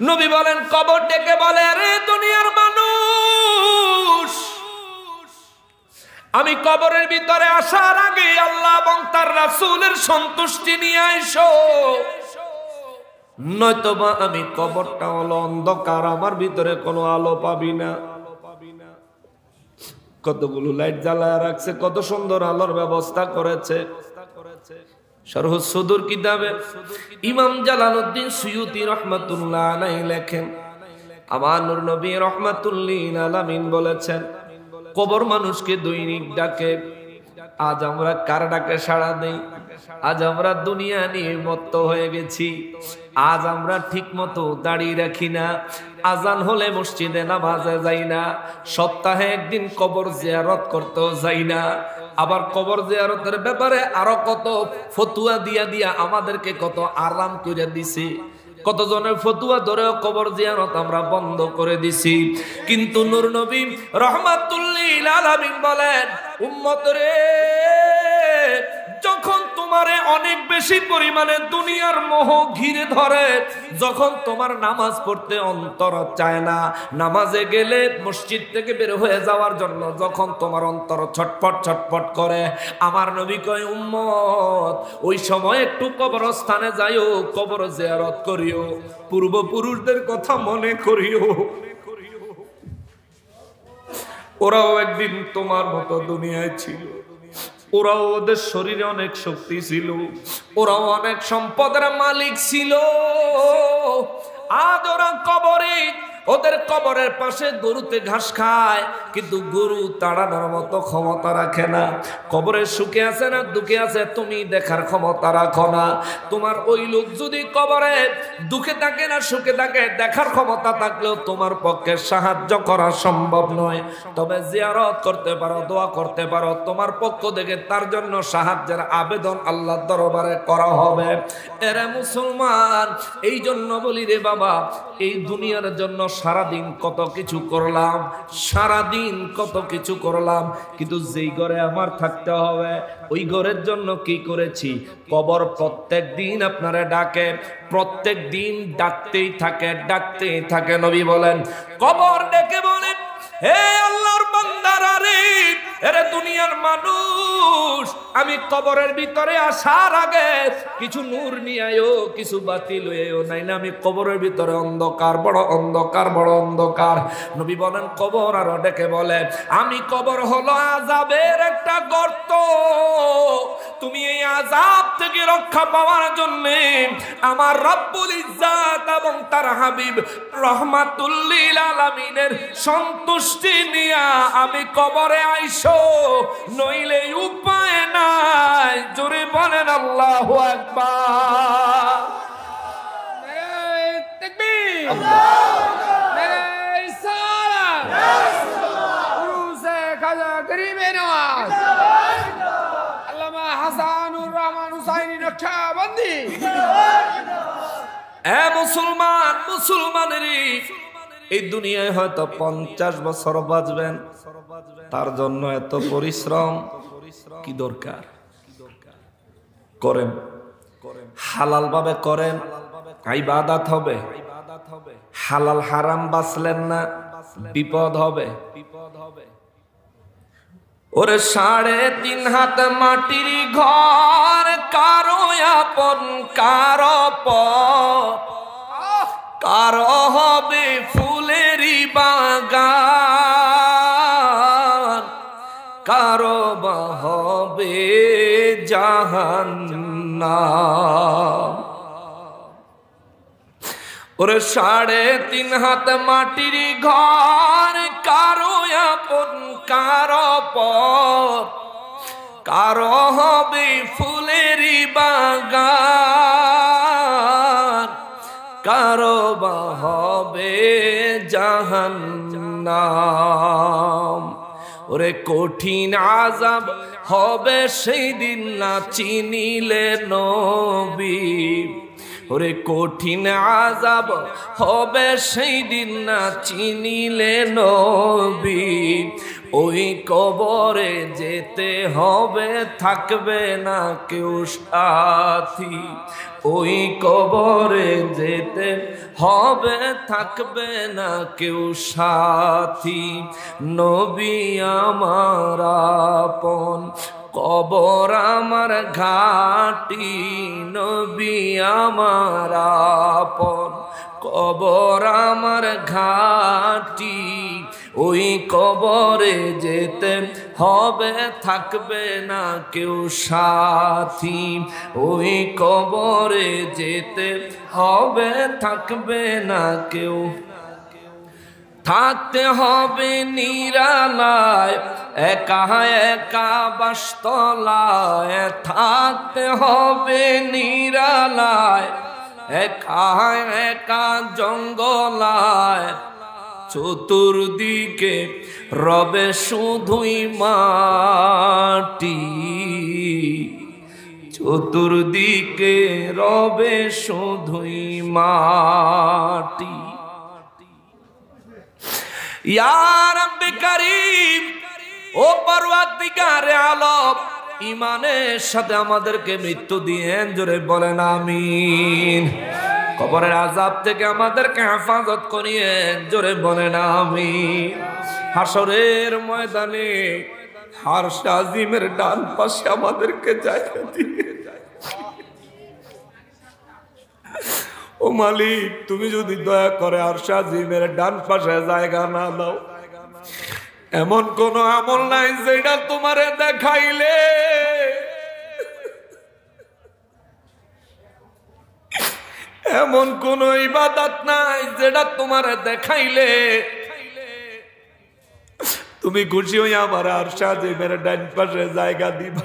নবী বলেন, কবর ডেকে বলে, রে দুনিয়ার মানুষ, আমি কবরের ভিতরে আসার আগে আল্লাহ এবং তার রাসূলের সন্তুষ্টি নিয়ে আইসো, নয়তোবা আমি কবরটা হলো অন্ধকার, আমার ভিতরে কোনো আলো পাবি না। কতগুলো লাইট জ্বালায় রাখছে, কত সুন্দর আলোর ব্যবস্থা করেছে। শরহ সুদুর কিতাবে ইমাম জালালউদ্দিন সুয়ুতি রাহমাতুল্লাহ আলাইহি লেখেন, আমার নূর নবী রাহমাতুল লিল আলামিন বলেছেন, কবর মানুষকে দৈনিক ডাকে। আজ আমরা কার ডাকে সাড়া দেই? আজ আমরা দুনিয়া নিয়ে মত্ত হয়ে গেছি। আজ আমরা ঠিক মতো দাঁড়িয়ে রাখি না, আজান হলে মসজিদে নামাজে যাই না, সপ্তাহে একদিন কবর জিয়ারত করতেও যাই না। আবার কবর জিয়ারতের ব্যাপারে আরো কত ফতুয়া দিয়া আমাদেরকে কত আরাম করে দিছে। কতজনের ফতুয়া ধরেও কবর জিয়ারত আমরা বন্ধ করে দিছি। কিন্তু নূর নবী রাহমাতুল লিল আলামিন বলেন, উম্মত রে, যখন তোমারে অনেক বেশি পরিমাণে দুনিয়ার মোহ ঘিরে ধরে, যখন তোমার নামাজ পড়তে অন্তর চায় না, নামাজে গেলে মসজিদ থেকে বের হয়ে যাওয়ার জন্য যখন তোমার অন্তর ছটফট ছটফট করে, আমার নবী কয়, উম্মত, ওই সময় একটু কবরস্থানে যাইও, কবর জিয়ারত করিও, পূর্বপুরুষদের কথা মনে করিও। ওরাও একদিন তোমার মতো দুনিয়ায় ছিল, ওরাও ওদের শরীরে অনেক শক্তি ছিল, ওরাও অনেক সম্পদের মালিক ছিল। আজ ওরা কবরে ওদের কবরের পাশে গরুতে ঘাস খায়, কিন্তু গরু তাড়ানোর মতো ক্ষমতা রাখে না। কবরে সুখে আছে না দুঃখে আছে তুমি দেখার ক্ষমতা রাখো না। তোমার ওই লোক যদি কবরে দুঃখে থাকে না সুখে থাকে, দেখার ক্ষমতা থাকলেও তোমার পক্ষে সাহায্য করা সম্ভব নয়। তবে জিয়ারত করতে পারো, দোয়া করতে পারো, তোমার পক্ষ থেকে তার জন্য সাহায্যের আবেদন আল্লাহর দরবারে করা হবে। এরা মুসলমান, এই জন্য বলি রে বাবা, এই দুনিয়ার জন্য সারাদিন কত কিছু করলাম, সারাদিন কত কিছু করলাম, কিন্তু যেই ঘরে আমার থাকতে হবে ওই ঘরের জন্য কি করেছি? কবর প্রত্যেক দিন আপনারা ডাকে, প্রত্যেক দিন ডাকতেই থাকে, ডাকতেই থাকে। নবী বলেন, কবর ডেকে বলেন, হে আল্লাহর বান্দারা রে, এরে দুনিয়ার মানুষ, আমি কবরের ভিতরে আসার আগে কিছু নূর নিয়ে আয়ো, কিছু বাতি লয়ে আয়ো, নাই না আমি কবরের ভিতরে অন্ধকার, বড় অন্ধকার, বড় অন্ধকার। নবী বলেন, কবর আরো ডেকে বলে, আমি কবর হলো আযাবের একটা গর্ত, তুমি এই আযাব থেকে রক্ষা পাওয়ার জন্য আমার রব্বুল ইজ্জাত এবং তার হাবিব রহমাতুল লিল আলামিনের সন্তুষ্টি নিয়া আমি কবরে আইসো, নইলে উপায় নাই। জোরে বলেন আল্লাহু আকবার। তাকবীর, নারে সালাম, উরুসে খাজা গরিবে নওয়াজ, আল্লামা হাসানুর রহমান হুসাইনি নকশবন্দি। এ মুসলমান, মুসলমানেরই এই দুনিয়ায় হয়তো 50 বছর বাঁচবেন, তার জন্য এত পরিশ্রম কি দরকার? করেন, হালাল ভাবে করেন, ইবাদত হবে। হালাল হারাম বাঁচলেন না, বিপদ হবে। ওরে 3.5 হাত মাটির ঘর, কারো আপন কারো পর, কারো হবে ফুলেরই বাগান, কারো বা হবে জাহান্নাম। ওরে 3.5 হাত মাটির ঘর, কারো আপন কারো পর, কারো হবে ফুলেরই বাগান, কারো বা হবে জাহান্নাম। ওরে কঠিন আযাব হবে সেই দিন না চিনিলে নবী, ওরে কঠিন আযাব হবে সেই দিন না চিনিলে নবী। ওই কবরে যেতে হবে, থাকবে না কেউ সাথী, ওই কবরে যেতে হবে, থাকবে না কেউ সাথী। নবী আমার আপন, কবর আমার ঘাটি, নবী আমার আপন, কবর আমার ঘাটি। ওই কবরে যেতে হবে, থাকবে না কেউ সাথী, ওই কবরে যেতে হবে, থাকবে না কেউ। থাকতে হবে নিরালায়, একা একা বাসতলায়, থাকতে হবে নিরালায়, একা একা জঙ্গলায়, চতুর্দিকে রবে শুধুই মাটি, চতুর্দিকে রবে শুধুই মাটি। ইয়া রাব্বে কারীম, ও পরওয়ারদিগারে আলম, ইমানের সাথে আমাদেরকে মৃত্যু দিয়েন, জোরে বলেন আমিন। কবরের আযাব থেকে আমাদেরকে হেফাজত করিয়েন, জোরে বলেন আমিন। হাসরের ময়দানে আরশ আজিমের ডান পাশে আমাদেরকে জায়গা দিয়ে, ও মালিক তুমি যদি দয়া করে আরশ আজিমের ডান পাশে জায়গা না দাও, এমন কোন আমল নাই যেটা তোমারে দেখাইলে এমন কোন ইবাদত নাই যেটা তোমার দেখাইলে তুমি খুশি হইয়া আমার আরশে আজিমের ডান পাশে জায়গা দিবা।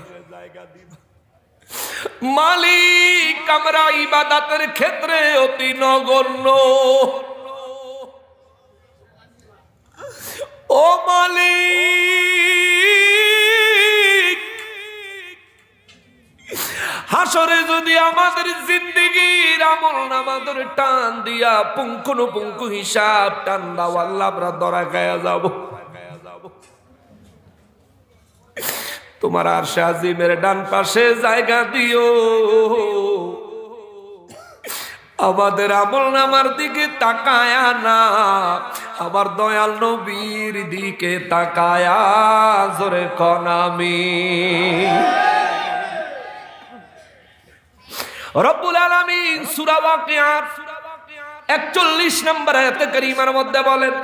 মালিক, আমরা ইবাদতের ক্ষেত্রে অতি নগণ্য। ও মালিক, হাসরে যদি আমাদের জিন্দেগির আমল নামাদের টান দিয়া পুঙ্খানুপুঙ্খ হিসাব টান দাও আল্লাহ, আমরা ধরা খায়া যাব। তোমার আরশে আজিমের ডান পাশে জায়গা দিও। আমাদের আমল নামার দিকে তাকায়া না, আমার দয়াল নবীর দিকে তাকায়া জোরে কোন আমিন। রব্বুল আলামিন সূরা ওয়াকিয়ার 41 নম্বর আয়াতে কারীমার মধ্যে বলেন,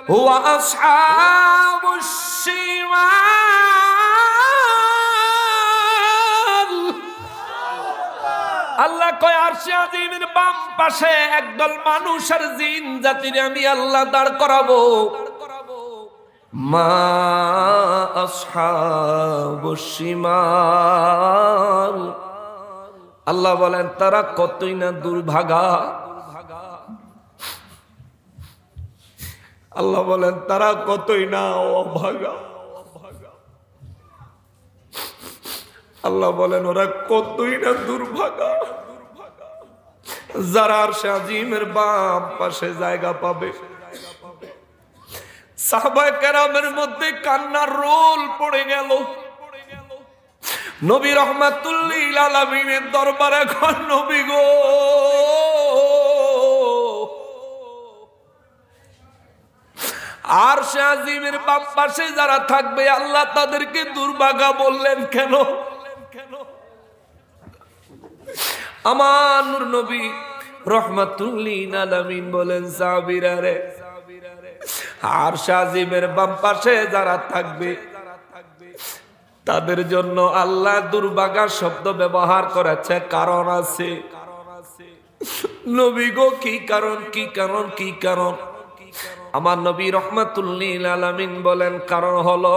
হুয়া আসহাবুশ শিমাল। আল্লাহ কয় আরশে আজিমের বাম পাশে একদল মানুষ আর জিন জাতির আমি আল্লাহ দাঁড় করাবো। মা আসহাবুশ শিমাল। আল্লাহ বলেন তারা কতই না দুর্ভাগা। আল্লাহ বলেন তারা কতই না অভাগা। আল্লাহ বলেন ওরা কতই না দুর্ভাগা যারা আরশে আজিমের বাম পাশে জায়গা পাবে। সাহাবায়ে কেরামের মধ্যে কান্নার রোল পড়ে গেল। নবী রাহমাতুল লিল আলামিনের দরবারে এখন নবী গো, আরশে আজিমের বাম পাশে যারা থাকবে আল্লাহ তাদেরকে দুর্ভাগা বললেন কেন? আমার নূর নবী রাহমাতুল লিল আলামিন বলেন, সাহাবীরা রে, আরশে আজিমের বাম পাশে যারা থাকবে তাদের জন্য আল্লাহ দুর্ভাগা শব্দ ব্যবহার করেছে, কারণ আছে। নবী গো কি কারণ, কি কারণ, কি কারণ? আমার নবী রাহমাতুল লিল আলামিন বলেন কারণ হলো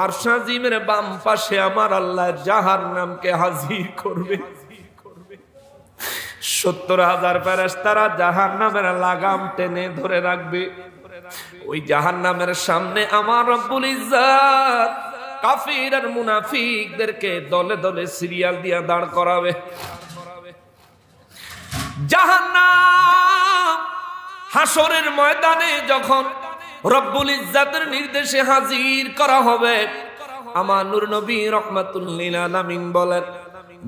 আরশে আজিমের বাম পাশে আমার আল্লাহ জাহান্নামকে হাজির করবে। 70,000 ফেরেশতারা জাহান্নামের লাগাম টেনে ধরে রাখবে। ওই জাহান্নামের সামনে আমার রব্বুল ইজ্জত কাফির আর মুনাফিকদেরকে দলে দলে সিরিয়াল দিয়া দাঁড় করাবে। জাহান্নাম হাসরের ময়দানে যখন রব্বুল ইজ্জতের নির্দেশে হাজির করা হবে, আমার নূর নবী রাহমাতুল লিল আলামিন বলেন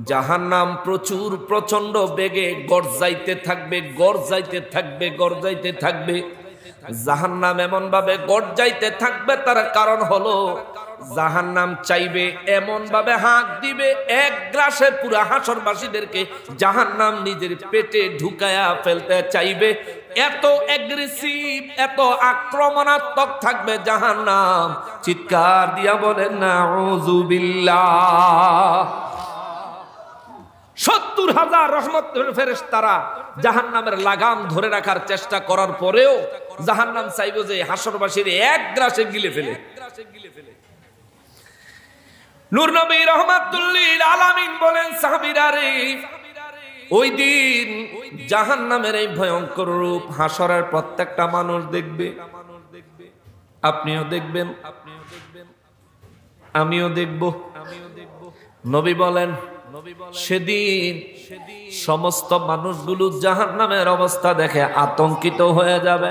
জাহান্নাম প্রচুর প্রচন্ড বেগে গর্জাইতে থাকবে, গর্জাইতে থাকবে, গর্জাইতে থাকবে। জাহান্নাম এমন ভাবে গর্জাইতে থাকবে, তার কারণ হলো জাহান্নাম চাইবে এমন ভাবে হাঁক দিবে, এক গ্রাসে পুরা হাসরবাসীদেরকে জাহান্নাম নিজের পেটে ঢুকায়া ফেলতে চাইবে। এত অ্যাগ্রেসিভ, এত আক্রমণাত্মক থাকবে জাহান্নাম। চিৎকার দিয়া বলেন নাউযুবিল্লাহ। 70,000 রহমতের ফেরেশতারা জাহান্নামের লাগাম ধরে রাখার চেষ্টা করার পরেও জাহান্নাম চাইবে যে হাসরবাসীর এক গ্রাসে গিলে ফেলে। নূর নবী রাহমাতুল লিল আলামিন বলেন সাহাবীরা রে, ওই দিন জাহান্নামের এই ভয়ঙ্কর রূপ হাসরের প্রত্যেকটা মানুষ দেখবে। আপনিও দেখবেন, আমিও দেখব। নবী বলেন সেদিন সমস্ত মানুষগুলো জাহান্নামের অবস্থা দেখে আতঙ্কিত হয়ে যাবে।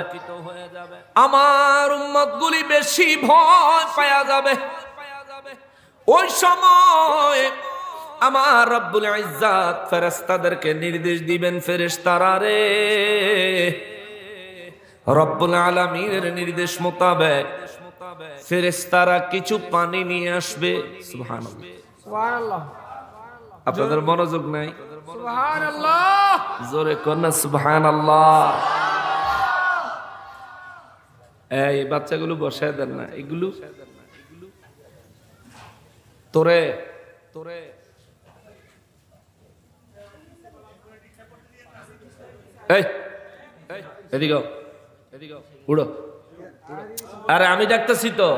আমার উম্মতগুলি বেশি ভয় পাওয়া যাবে। ওই সময় আমার রব্বুল ইজ্জত ফেরেশতাদেরকে নির্দেশ দিবেন, ফেরেশতারা রে, রব্বুল আলামিনের নির্দেশ মোতাবেক ফেরেশতারা কিছু পানি নিয়ে আসবে। সুবহানাল্লাহ, সুবহানাল্লাহ। আপনাদের মনোযোগ নাই? সুবহানাল্লাহ, জোরে কোন সুবহানাল্লাহ। এই বাচ্চাগুলো বসায় দেন না, এগুলো তোরে তোরে এই এদিকে উড়ো। আরে আমি ডাকতেছি তো,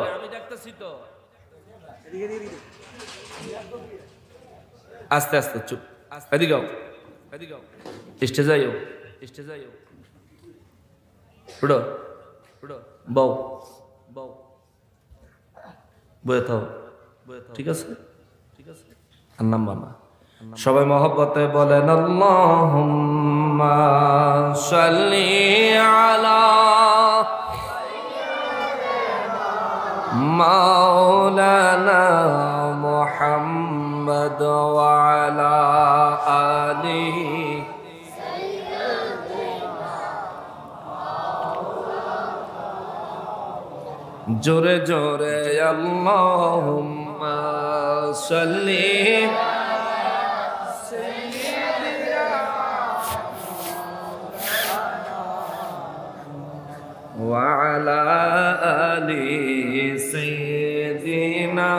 আস্তে আস্তে চুপ। এদিকে স্টেজে যাইও, উড়ো বউ বয়ে থাও, ঠিক আছে? আর নাম্বা না। সবাই মহব্বতে বলেন আল্লাহুম্মা সাল্লি আলা মাওলানা মুহাম্মদ ওয়া আলা আলিহি জোরে জোরে আল্লাহুম্মা সাল্লি ওয়া আলা আলি সাইয়্যিদিনা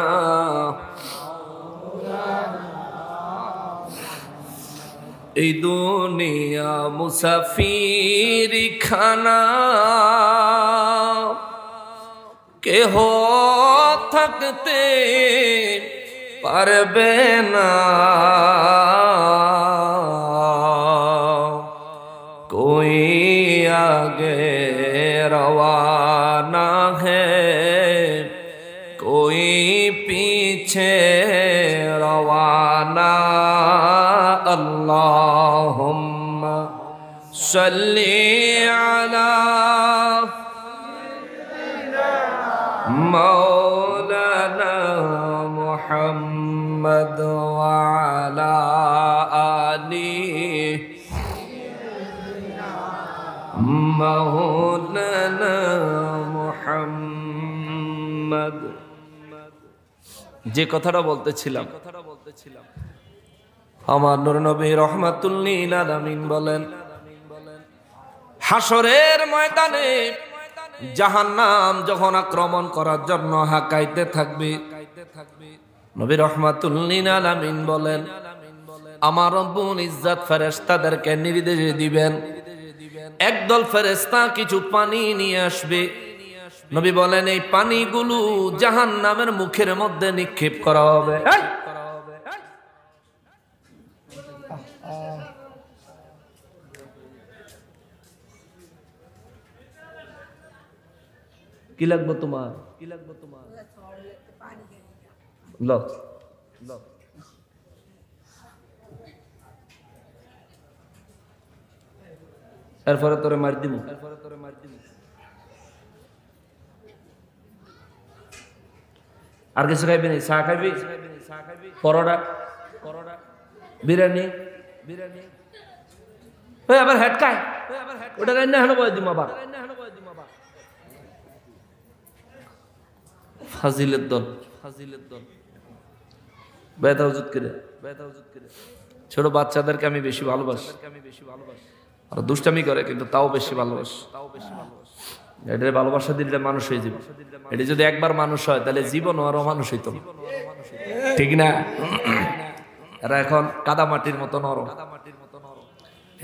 এই দুনিয়া মুসাফির খানা কেহ থাকতে পারবে না, कोई आगे रवाना है कोई पीछे रवाना। अल्लाहुम्मा सल्ली अला मौलाना मुहम्मद व अला आलिहि मौलाना मुहम्मद। যে কথাটা বলতেছিলাম, আমার নূর নবী রাহমাতুল লিল আলামিন বলেন, হাসরের ময়দানে জাহান্নাম যখন আক্রমণ করার জন্য হাঁকাইতে থাকবে, নবী রাহমাতুল লিল আলামিন বলেন, আমার রব্বুল ইজ্জত ফেরেশতাদেরকে নির্দেশ দিবেন, একদল ফেরেশতা কিছু পানি নিয়ে আসবে। নবী বলেন, এই পানিগুলো জাহান্নামের মুখের মধ্যে নিক্ষেপ করা হবে। কি লাগবে তোমার? লো এরপরে তোরে মার দিব। আর কিছু খাইবি না? চা খাইবি, পরোটা, বিরিয়ানি, আবার হেড খায়, ওটা রান্না হলো বয় দিম আবার। ফাজিলের দল, বেতা হুজুত করে। ছোট বাচ্চাদেরকে আমি বেশি ভালোবাসি, আর দুষ্টামি করে কিন্তু তাও বেশি ভালোবাসি। এটার ভালোবাসা দিলে মানুষ হয়ে যাবে। এটা যদি একবার মানুষ হয় তাহলে জীবন আরো মানুষ হইতো, ঠিক না? এরা এখন কাদামাটির মতো নরম,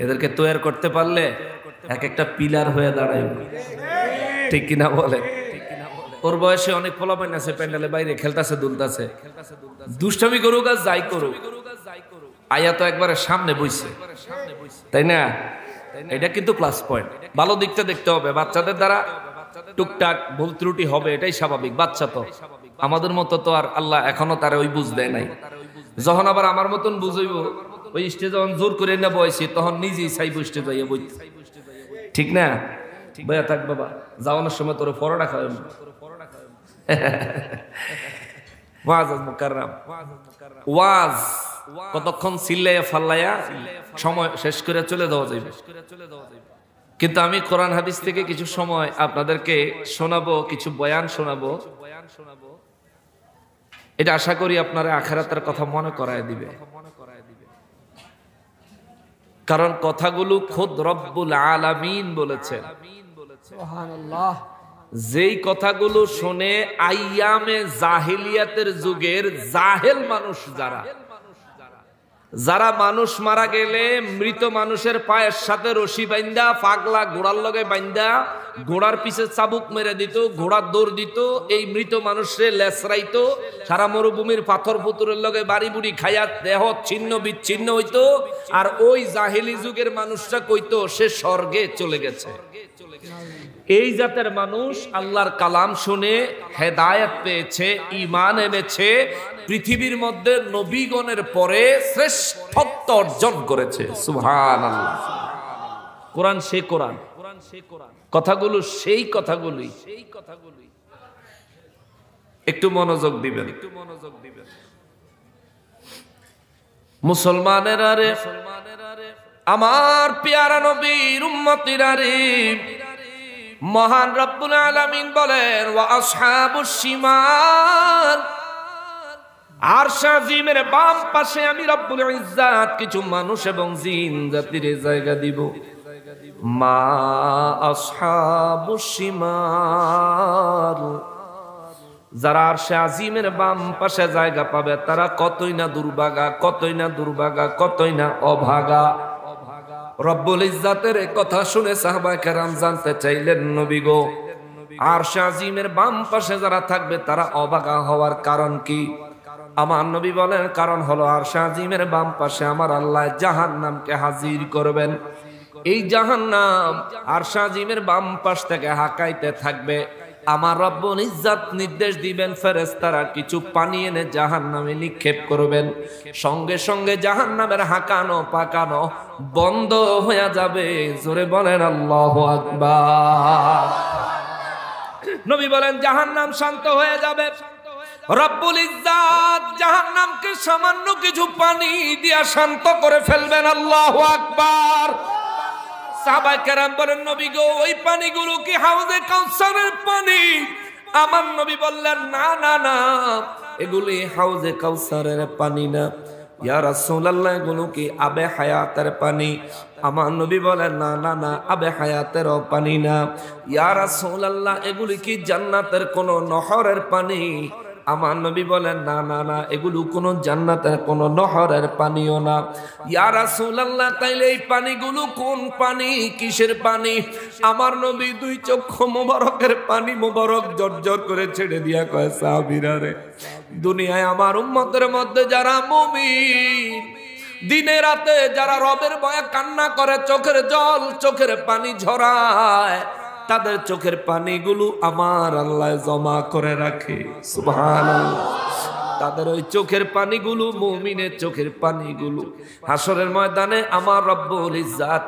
এদেরকে তৈরি করতে পারলে এক একটা পিলার হয়ে দাঁড়ায়, ঠিক কিনা বলে? ওর বয়সে অনেক পোলাপাইন আছে প্যান্ডেলে বাইরে খেলতেছে, দুলতেছে, দুষ্টামি করুক আর যাই করুক, আয়া তো একবারে সামনে বইছে, তাই না? এটা কিন্তু প্লাস পয়েন্ট। ভালো দিকটা দেখতে হবে। বাচ্চাদের দ্বারা টুকটাক ভুল ত্রুটি হবে, এটাই স্বাভাবিক। বাচ্চা তো আমাদের মতো তো আর আল্লাহ এখনো তারা ওই বুঝ দেয় নাই। যখন আবার আমার মতন বুঝইব, ওই স্টেজ যখন জোর করে না বয়সী, তখন নিজেই চাইব স্টেজ যাইয়া বই, ঠিক না? বইয়া থাক বাবা, যাওয়ানোর সময় তোর পরোটা খাওয়াই। ওয়াজ কতক্ষণ চিল্লাইয়া ফাল্লাইয়া সময় শেষ করে চলে যাওয়া যাবে। কিন্তু আমি কোরআন হাদিস থেকে কিছু সময় আপনাদেরকে শোনাবো, কিছু বয়ান শোনাবো। এটা আশা করি আপনারা আখিরাতের কথা মনে করায় দিবে, কারণ কথাগুলো খোদ রব্বুল আলামিন বলেছেন। সুবহানাল্লাহ। যেই কথাগুলো শুনে আইয়ামে জাহিলিয়াতের যুগের জাহেল মানুষ যারা, যারা মানুষ মারা গেলে মৃত মানুষের পায়ের সাথে রশি বাইন্দা পাগলা ঘোড়ার লগে বাইন্দা ঘোড়ার পিছে চাবুক মেরে দিত, ঘোড়ার দৌড় দিত, এই মৃত মানুষে লেসরাইতো, সারা মরুভূমির পাথর পুতুরের লগে বাড়ি বুড়ি খাইয়া দেহ ছিন্ন বিচ্ছিন্ন হইতো, আর ওই জাহেলি যুগের মানুষটা কইতো সে স্বর্গে চলে গেছে। এই জাতের মানুষ আল্লাহর কালাম শুনে হেদায়েত পেয়েছে, ঈমান এনেছে, পৃথিবীর মধ্যে নবীগণের পরে শ্রেষ্ঠত্ব অর্জন করেছে। সুবহানাল্লাহ। কোরআন সে কোরআন, কথাগুলো সেই কথাগুলি। একটু মনোযোগ দিবেন, মুসলমানেরা রে, আমার পেয়ারা নবীর উম্মতিরা রে, মহান রব্বুল আলামিন বলেন ওয়া আসহাবুশ শিমাল, আরশ আজিমের বাম পাশে আমি রব্বুল ইজ্জাত কিছু মানুষ এবং জিন জাতির জায়গা দিব। মা আসহাবুশ শিমাল, যারা আরশে আজিমের বাম পাশে জায়গা পাবে তারা কতই না দুর্ভাগা, কতই না দুর্ভাগা, কতই না অভাগা। রব্বুল ইজ্জাতের কথা শুনে সাহাবায়ে কেরাম জানতে চাইলেন, নবী গো, আরশে আজিমের বাম পাশে যারা থাকবে তারা অভাগা হওয়ার কারণ কি? আমার নবী বলেন, কারণ হলো আরশে আজিমের বাম পাশে আমার আল্লাহ জাহান্নামকে হাজির করবেন। এই জাহান্নাম আরশে আজিমের বাম পাশ থেকে হাঁকাইতে থাকবে। আমার রব্বুল ইজ্জাত নির্দেশ দিবেন, ফেরেশতারা কিছু পানি এনে জাহান্নামে নিক্ষেপ করবেন। সঙ্গে সঙ্গে জাহান্নামের হাঁকানো পাকানো বন্ধ হয়ে যাবে। জোরে বলেন আল্লাহু আকবার। নবী বলেন জাহান্নাম শান্ত হয়ে যাবে। রব্বুল ইজ্জাত জাহান্নামকে সামান্য কিছু পানি দিয়া শান্ত করে ফেলবেন। আল্লাহু আকবার। সাহাবায়ে কেরাম বলেন, নবী গো, ওই পানিগুলো কি হাউজে কাউসারের পানি? আমার নবী বললেন, না না না, এগুলি হাউজে কাউসারের পানি না। ইয়া রাসূলুল্লাহ, এগুলো কি আবে হায়াতের পানি? আমার নবী বলেন, না না না, আবে হায়াতের পানি না। ইয়া রাসূলুল্লাহ, এগুলি কি জান্নাতের কোন নহরের পানি? আমার নবী বলেন, না না না, এগুলো কোন জান্নাতের কোন নহরের পানিও না। ইয়া রাসূলুল্লাহ, তাইলে এই পানিগুলো কোন পানি, কিসের পানি? আমার নবী দুই চক্ষু মোবারকের পানি মোবারক জর্জর করে ছেড়ে দিয়া কয়, সাহাবীরা রে, দুনিয়ায় আমার উম্মতের মধ্যে যারা মুমিন, দিনে রাতে যারা রবের ভয়ে কান্না করে, চোখের জল চোখের পানি ঝরায়, তাদের চোখের পানিগুলো আমার আল্লাহ জমা করে রাখে। সুবহানাল্লাহ। তাদের ওই চোখের পানিগুলো, মুমিনের চোখের পানিগুলো, হাসরের ময়দানে আমার রব্বুল ইজ্জাত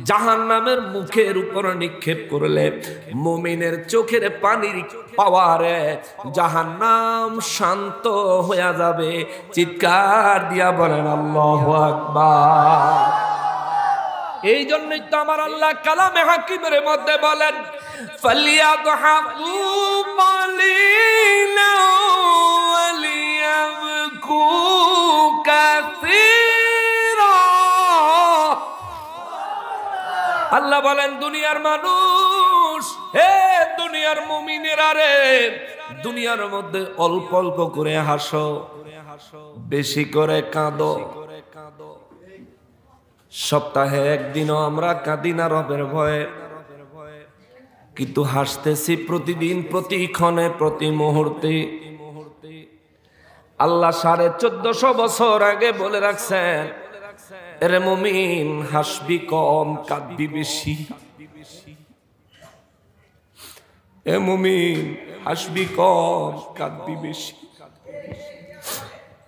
জাহান্নামের মুখের উপর নিক্ষেপ করলে মুমিনের চোখের পানির পাওয়ারে জাহান্নাম শান্ত হয়ে যাবে। চিৎকার দিয়া বলেন আল্লাহু আকবার। এই জন্যই তো আমার আল্লাহ কালামে হাকিমের মধ্যে বলেন, ফালিয়াদহাকু কালিলা ওয়ালিয়াবকু কাসীরা। আল্লাহ বলেন, দুনিয়ার মানুষ, হে দুনিয়ার মুমিনেরা রে, দুনিয়ার মধ্যে অল্প অল্প করে হাসো, বেশি করে কাঁদো। সপ্তাহে একদিনও আমরা কাঁদি না রবের ভয়ে, কিন্তু হাসতেছি প্রতিদিন, প্রতিক্ষণে, প্রতি মুহূর্তে। আল্লাহ 1450 বছর আগে বলে রাখছেন, এরে মুমিন, হাসবি কম, কাঁদবি বেশি। এ মুমিন, হাসবি কম, কাঁদবি বেশি।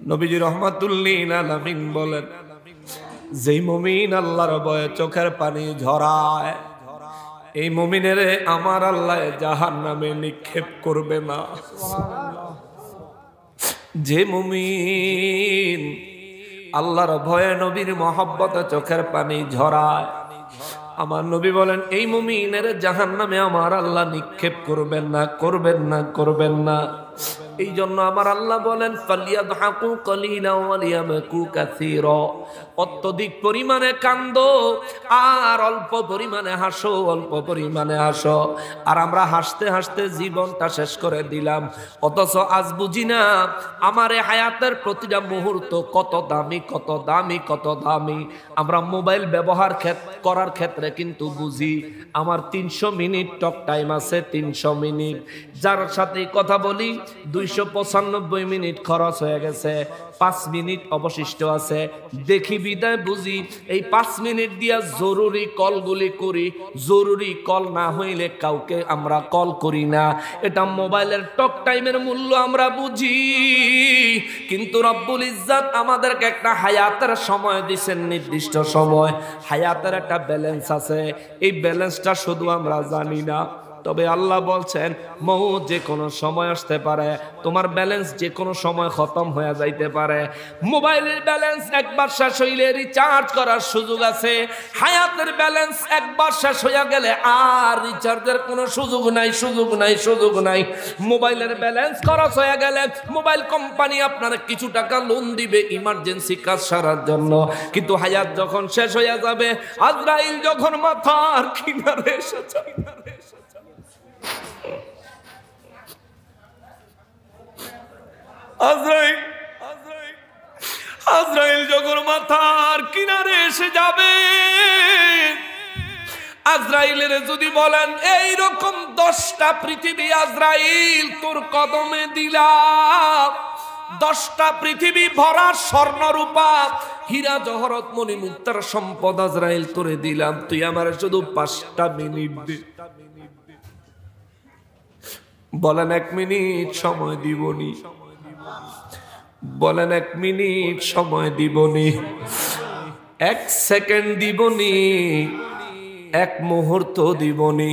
নবীজি রাহমাতুল লিল আলামিন বলেন, যেই মুমিন আল্লাহর ভয়ে চোখের পানি ঝরায়, এই মুমিনের আমার আল্লাহ জাহান্নামে নিক্ষেপ করবে না। যে মুমিন আল্লাহর ভয়ে নবীর মহব্বতে চোখের পানি ঝরায়, আমার নবী বলেন, এই মুমিনের জাহান্নামে আমার আল্লাহ নিক্ষেপ করবেন না, করবেন না, করবেন না। এই জন্য আমার আল্লাহ বলেন ফালিয়াদহাকু কালিলান ওয়া লিয়াবকু কাসীরা, অত্যধিক পরিমাণে কান্দো আর অল্প পরিমাণে হাসো, অল্প পরিমাণে হাসো। আর আমরা হাসতে হাসতে জীবনটা শেষ করে দিলাম, অথচ আজ বুঝি না আমার এই হায়াতের প্রতিটা মুহূর্ত কত দামি, কত দামি, কত দামি। আমরা মোবাইল ব্যবহার করার ক্ষেত্রে কিন্তু বুঝি আমার 300 মিনিট টক টাইম আছে, 300 মিনিট। যার সাথে কথা বলি 295 মিনিট খরচ হয়ে গেছে, 5 মিনিট অবশিষ্ট আছে। দেখি বিদায় বুঝি এই 5 মিনিট দিয়া জরুরি কলগুলি করি, জরুরি কল না হইলে কাউকে আমরা কল করি না। এটা মোবাইলের টক টাইমের মূল্য আমরা বুঝি, কিন্তু রব্বুল ইজ্জত আমাদেরকে একটা হায়াতের সময় দিয়েছেন, নির্দিষ্ট সময়। হায়াতের একটা ব্যালেন্স আছে, এই ব্যালেন্সটা শুধু আমরা জানি না। তবে আল্লাহ বলছেন মৌত যে কোনো সময় আসতে পারে, তোমার ব্যালেন্স যে কোনো সময় খতম হয়ে যাইতে পারে। মোবাইলের ব্যালেন্স একবার শেষ হইলে রিচার্জ করার সুযোগ আছে, হায়াতের ব্যালেন্স একবার শেষ হয়ে গেলে আর রিচার্জের কোনো সুযোগ নাই, সুযোগ নাই, সুযোগ নাই। মোবাইলের ব্যালেন্স খরচ হয়ে গেলে মোবাইল কোম্পানি আপনার কিছু টাকা লোন দিবে ইমার্জেন্সি কাজ সারার জন্য, কিন্তু হায়াত যখন শেষ হয়ে যাবে, আজরাইল যখন মাথার কিনারে এসে যায়, আজরাইল যখন মাথার কিনারে এসে যাবে, আজরাইলের যদি বলেন এই রকম 10টা পৃথিবী আজরাইল তোর কদমে দিলাম, 10টা পৃথিবী ভরা স্বর্ণ রূপা হীরা জহরত মণি মুক্তার সম্পদ আজরাইল তোরে দিলাম, তুই আমার শুধু 5টা মিনিট দে। বলেন 1 মিনিট সময় দিবনি, বলেন 1 মিনিট সময় দিবনি, 1 সেকেন্ড দিবনি, 1 মুহূর্ত দিবনি?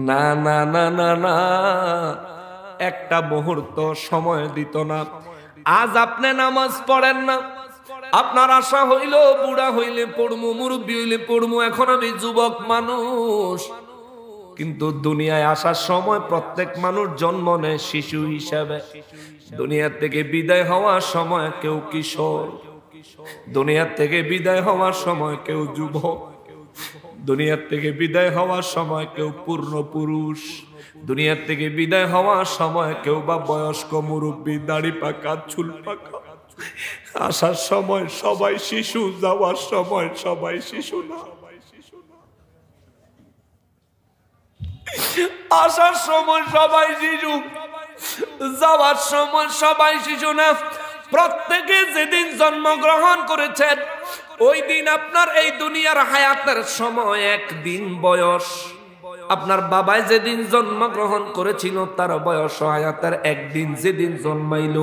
না না না না না, একটা মুহূর্ত সময় দিত না। আজ আপনি নামাজ পড়েন না, আপনার আশা হইল বুড়া হইলে পড়মু, মুরব্বী হইলে পড়মু, এখন আমি যুবক মানুষ। কিন্তু দুনিয়ায় আসার সময় প্রত্যেক মানুষ জন্ম নেয় শিশু হিসাবে, দুনিয়া থেকে বিদায় হওয়ার সময় কেউ কিশোর, দুনিয়া থেকে বিদায় হওয়ার সময় কেউ যুবক, দুনিয়া থেকে বিদায় হওয়ার সময় কেউ পূর্ণ পুরুষ, দুনিয়া থেকে বিদায় হওয়ার সময় কেউ বা বয়স্ক মুরব্বী, দাড়ি পাকা, চুল পাকা। আসার সময় সবাই শিশু, যাওয়ার সময় সবাই শিশু না। আসার সময় সবাই শিশু, যাওয়ার সময় সবাই শিশু না। প্রত্যেকে যেদিন জন্মগ্রহণ করেছেন ওই দিন আপনার এই দুনিয়ার হায়াতের সময় 1 দিন বয়স। আপনার বাবাই যেদিন জন্মগ্রহণ করেছিল তার বয়স হায়াতের 1 দিন, যেদিন জন্মাইল।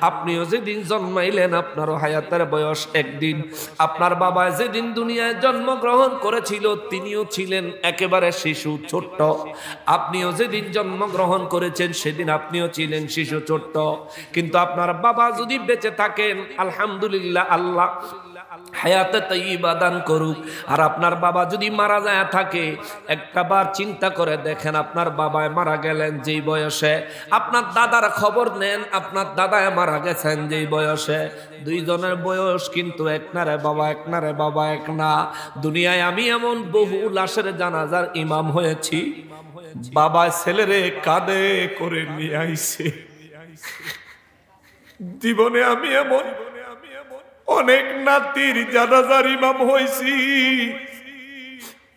আপনিও যেদিন জন্মাইলেন আপনারও হায়াতের বয়স 1 দিন। আপনার বাবা যেদিন দুনিয়ায় জন্মগ্রহণ করেছিল তিনিও ছিলেন একেবারে শিশু, ছোট্ট। আপনিও যেদিন জন্মগ্রহণ করেছেন সেদিন আপনিও ছিলেন শিশু, ছোট্ট। কিন্তু আপনার বাবা যদি বেঁচে থাকেন আলহামদুলিল্লাহ, আল্লাহ হায়াতে তাইয়্যিবা দান করুক। আর আপনার বাবা যদি মারা যায় থাকে, একটা বার চিন্তা করে দেখেন, আপনার বাবায় মারা গেলেন যেই বয়সে, আপনার দাদার খবর নেন, আপনার দাদায় মারা গেছেন যেই বয়সে। দুইজনের বয়স কিন্তু এক না রে বাবা, এক না রে বাবা, এক না। দুনিয়ায় আমি এমন বহু লাশের জানাজার ইমাম হয়েছি, বাবা ছেলেরে কাঁধে করে নিয়ে আইছে। জীবনে আমি এমন অনেক নাতির জানাজার ইমাম হয়েছি,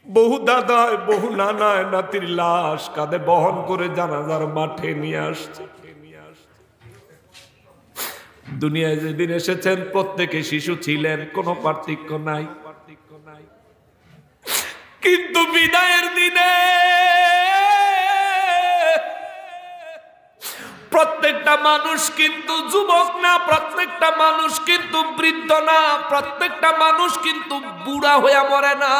বহু দাদায় বহু নানায় নাতির লাশ কাঁধে বহন করে জানাজার মাঠে নিয়ে আসছে। দুনিয়ায় যেদিন এসেছেন প্রত্যেকে শিশু ছিলেন, কোনো পার্থক্য নাই। কিন্তু বিদায়ের দিনে প্রত্যেকটা মানুষ কিন্তু যুবক না, প্রত্যেকটা মানুষ কিন্তু বৃদ্ধ না, প্রত্যেকটা মানুষ কিন্তু বুড়া হয়ে মরে না।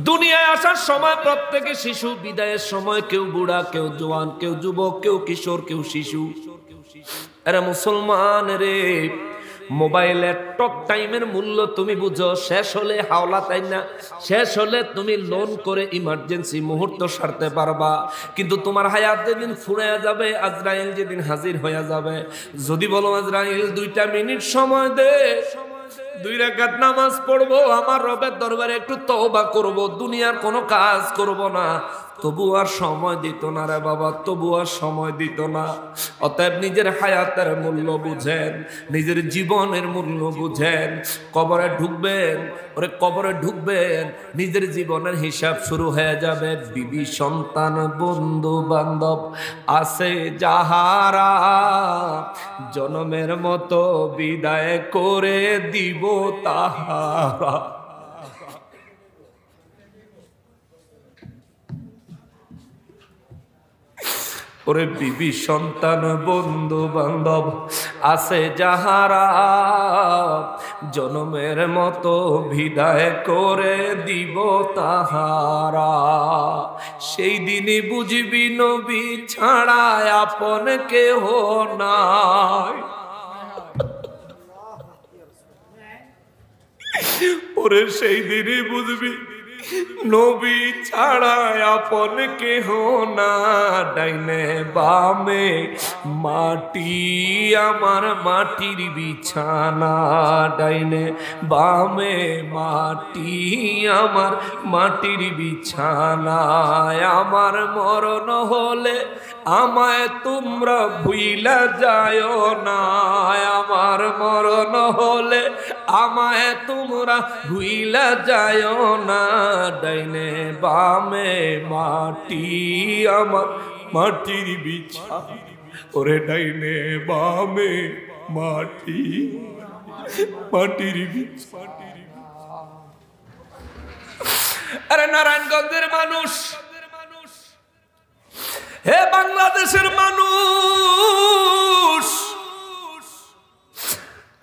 দুনিয়ায় আসার সময় প্রত্যেকে শিশু, বিদায়ের সময় কেউ বুড়া, কেউ জওয়ান, কেউ যুবক, কেউ কিশোর, কেউ শিশু। আরে মুসলমান রে, মোবাইলের টক টাইমের মূল্য তুমি বুঝো, শেষ হলে হাওলা তাই না, শেষ হলে তুমি লোন করে ইমার্জেন্সি মুহূর্ত সারতে পারবা, কিন্তু তোমার হায়াত যেদিন ফুরাইয়া যাবে, আজরাইল যেদিন হাজির হয়ে যাবে, যদি বলো আজরাইল 2টা মিনিট সময় দে, 2 রাকাত নামাজ পড়বো, আমার রবের দরবারে একটু তওবা করব, দুনিয়ার কোনো কাজ করব না, তবু আর সময় দিত না রে বাবা, তবু আর সময় দিত না। অতএব নিজের হায়াতের মূল্য বুঝেন, নিজের জীবনের মূল্য বুঝেন। কবরে ঢুকবেন, ওরে কবরে ঢুকবেন, নিজের জীবনের হিসাব শুরু হয়ে যাবে। বিবি সন্তান বন্ধু বান্ধব আছে যাহারা, জনমের মতো বিদায় করে দিব তাহারা। ওরে বিবি সন্তান বন্ধু বান্ধব আছে যাহারা, জনমের মতো বিদায় করে দিব তাহারা। সেই দিনই বুঝবি নবী ছাড়া আপন কেহ নাই। ওরে সেই দিনই বুঝবি নবী ছাড়া আপন কেহ না। ডাইনে বামে মাটি আমার মাটির বিছানা, ডাইনে বামে মাটি আমার মাটির বিছানা। আমার মরণ হলে আমায় তোমরা ভুইলা যায় না, আমার মরণ হলে আমায় তোমরা ভুইলা যায় না। ডাইনে বামে মাটি আমার মাটির বিছানা, ওরে ডাইনে বামে মাটি মাটির বিছানা। আরে নারায়ণগঞ্জের মানুষ, হে বাংলাদেশের মানুষ,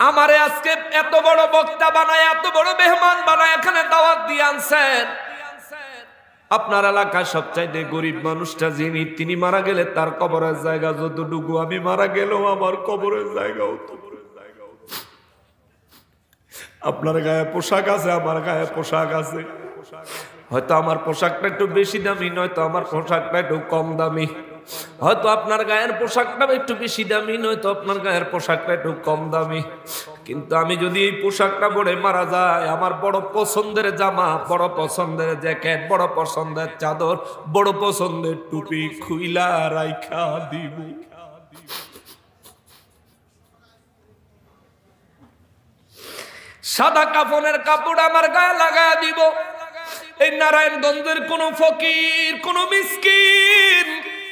আমারে আজকে এত বড় বক্তা বানায়, এত বড় মেহমান বানায় এখানে দাওয়াত দিয়ে আনছেন। আপনার এলাকার সবচাইতে গরিব মানুষটা যিনি, তিনি মারা গেলে তার কবরের জায়গা যতটুকু, আমি মারা গেলেও আমার কবরের জায়গাও তো। আপনার গায়ে পোশাক আছে, আমার গায়ে পোশাক আছে, হয়তো আমার পোশাকটা একটু বেশি দামি, নয়তো আমার পোশাকটা একটু কম দামি। হয়তো আপনার গায়ের পোশাকটা একটু বেশি দামি, নয়তো আপনার গায়ের পোশাকটা একটু কম দামি। কিন্তু আমি যদি এই পোশাকটা পরে মারা যায়, আমার বড় পছন্দের জামা, বড় পছন্দের জ্যাকেট, বড় পছন্দের চাদর, বড় পছন্দের টুপি খুইলা রাইখা দিব। সাদা কাফনের কাপড় আমার গায়ে লাগায় দিব। এই নারায়ণগঞ্জের কোন ফকির, কোন মিসকিন,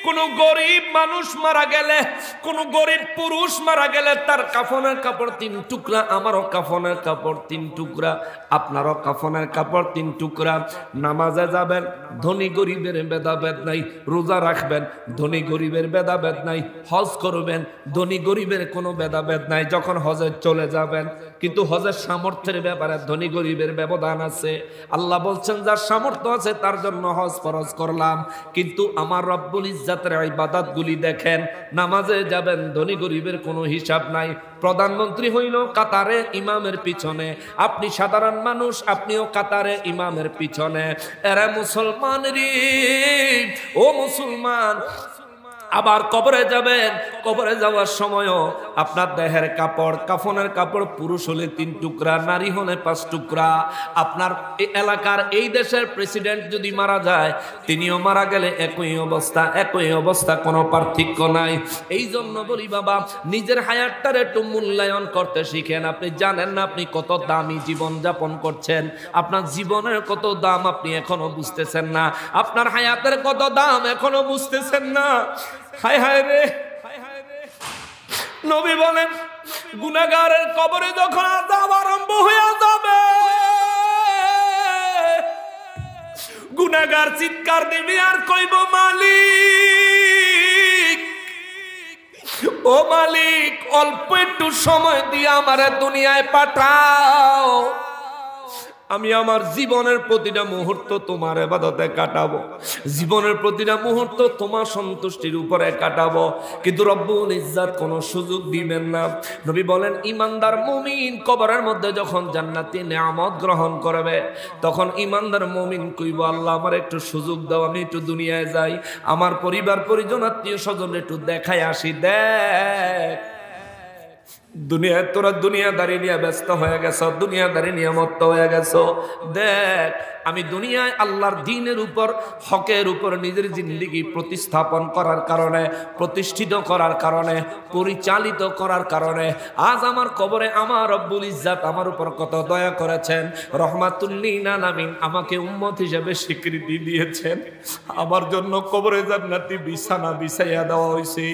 কোন গরিব মানুষ মারা গেলে, কোন গরিব পুরুষ মারা গেলে তার কাফনের কাপড় 3 টুকরা, আমারও কাফনের কাপড় 3 টুকরা, আপনারও কাফনের কাপড় 3 টুকরা। নামাজে যাবেন, ধনী গরিবের ভেদাভেদ নাই। রোজা রাখবেন, ধনী গরিবের ভেদাভেদ নাই। হজ করবেন, ধনী গরিবের কোনো ভেদাভেদ নাই যখন হজে চলে যাবেন। কিন্তু হজের সামর্থ্যের ব্যাপারে ধনী গরিবের ব্যবধান আছে। আল্লাহ বলছেন যার সামর্থ্য আছে তার জন্য হজ ফরজ করলাম। কিন্তু আমার রব্বুল ইজ্জাতের ইবাদতগুলি দেখেন, নামাজে যাবেন, ধনী গরিবের কোনো হিসাব নাই। প্রধানমন্ত্রী হইল কাতারে ইমামের পিছনে, আপনি সাধারণ মানুষ, আপনিও কাতারে ইমামের পিছনে। এরা মুসলমান রে, ও মুসলমান, আবার কবরে যাবেন, কবরে যাওয়ার সময়ও আপনার দেহের কাপড়, কাফনের কাপড় পুরুষ হলে 3 টুকরা, নারী হলে 5 টুকরা। আপনার এলাকার এই দেশের প্রেসিডেন্ট যদি মারা যায়, তিনিও মারা গেলে একই অবস্থা, একই অবস্থা, কোনো পার্থক্য নাই। এই জন্য বলি বাবা, নিজের হায়াতটার একটু মূল্যায়ন করতে শিখেন। আপনি জানেন না আপনি কত দামি জীবন যাপন করছেন, আপনার জীবনের কত দাম আপনি এখনো বুঝতেছেন না, আপনার হায়াতের কত দাম এখনো বুঝতেছেন না। হায় হায় রে, নবী বলেন গুনাহগারের কবরে যখন আযাব আরম্ভ হয়ে যাবে, গুনাহগার চিৎকার দিবে আর কইব মালিক, ও মালিক, অল্প একটু সময় দিয়ে আমারে দুনিয়ায় পাঠাও, আমি আমার জীবনের প্রতিটা মুহূর্ত তোমার ইবাদতে কাটাবো, জীবনের প্রতিটা মুহূর্ত তোমার সন্তুষ্টির উপরে কাটাবো। কিন্তু রব্বুল ইজ্জত কোনো সুযোগ দিবেন না। নবী বলেন ঈমানদার মুমিন কবরের মধ্যে যখন জান্নাতি নিয়ামত গ্রহণ করবে, তখন ঈমানদার মুমিন কইব, আল্লাহ আমার একটু সুযোগ দাও, আমি একটু দুনিয়ায় যাই, আমার পরিবার পরিজন আত্মীয় স্বজন একটু দেখাই আসি। দেখ দুনিয়ায় তোরা দুনিয়াদারি নিয়ে ব্যস্ত হয়ে গেছ, দুনিয়াদারি নিয়ে মত্ত হয়ে গেছ। দেখ আমি দুনিয়ায় আল্লাহর দ্বীনের উপর, হকের উপর নিজের জিন্দেগি প্রতিস্থাপন করার কারণে, প্রতিষ্ঠিত করার কারণে, পরিচালিত করার কারণে আজ আমার কবরে আমার রব্বুল ইজ্জত আমার উপর কত দয়া করেছেন। রহমাতুল লিল আলামিন আমাকে উম্মত হিসেবে স্বীকৃতি দিয়েছেন। আমার জন্য কবরে জান্নাতি বিছানা বিছাইয়া দেওয়া হয়েছে,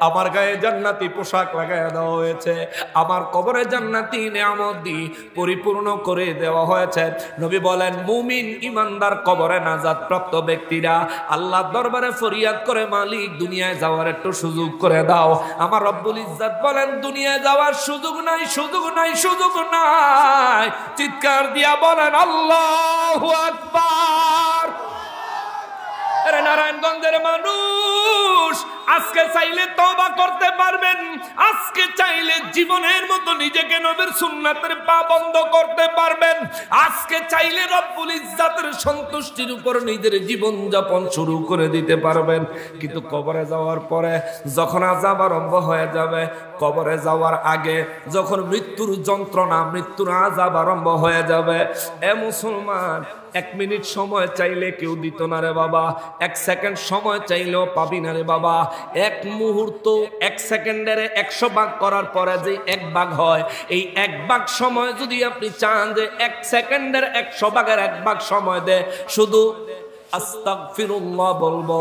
আমার গায়ে জান্নাতি পোশাক লাগাইয়া দেওয়া হয়েছে, আমার কবরে জান্নাতি নিয়ামত দিয়ে পরিপূর্ণ করে দেওয়া হয়েছে। নবী বলেন মুমিন ঈমানদার কবরে নাজাত প্রাপ্ত ব্যক্তিরা আল্লাহর দরবারে ফরিয়াদ করে, মালিক দুনিয়ায় যাওয়ার একটু সুযোগ করে দাও। আমার রব্বুল ইজ্জত বলেন দুনিয়ায় যাওয়ার সুযোগ নাই, সুযোগ নাই, সুযোগ নাই। চিৎকার দিয়া বলেন আল্লাহু আকবার। আরে নারায়ণগঞ্জের মানুষ আজকে চাইলে তওবা করতে পারবেন, আজকে চাইলে জীবনের মতো নিজেকে নবীর সুন্নাতের পাবন্ধ করতে পারবেন, আজকে চাইলে রব্বুল ইজ্জতের সন্তুষ্টির উপর নিজের জীবন যাপন শুরু করে দিতে পারবেন। কিন্তু কবরে যাওয়ার পরে যখন আযাব আরম্ভ হয়ে যাবে, কবরে যাওয়ার আগে যখন মৃত্যুর যন্ত্রণা, মৃত্যুর আযাব আরম্ভ হয়ে যাবে, এ মুসলমান 1 মিনিট সময় চাইলে কেউ দিত না রে বাবা, 1 সেকেন্ড সময় চাইলেও পাবি না রে বাবা। 1 মুহূর্ত 1 সেকেন্ডের 100 ভাগ করার পরে যে 1 ভাগ হয়, এই 1 ভাগ সময় যদি আপনি চান যে 1 সেকেন্ডের 100 ভাগের 1 ভাগ সময় দে, শুধু আস্তাগফিরুল্লাহ বলবো,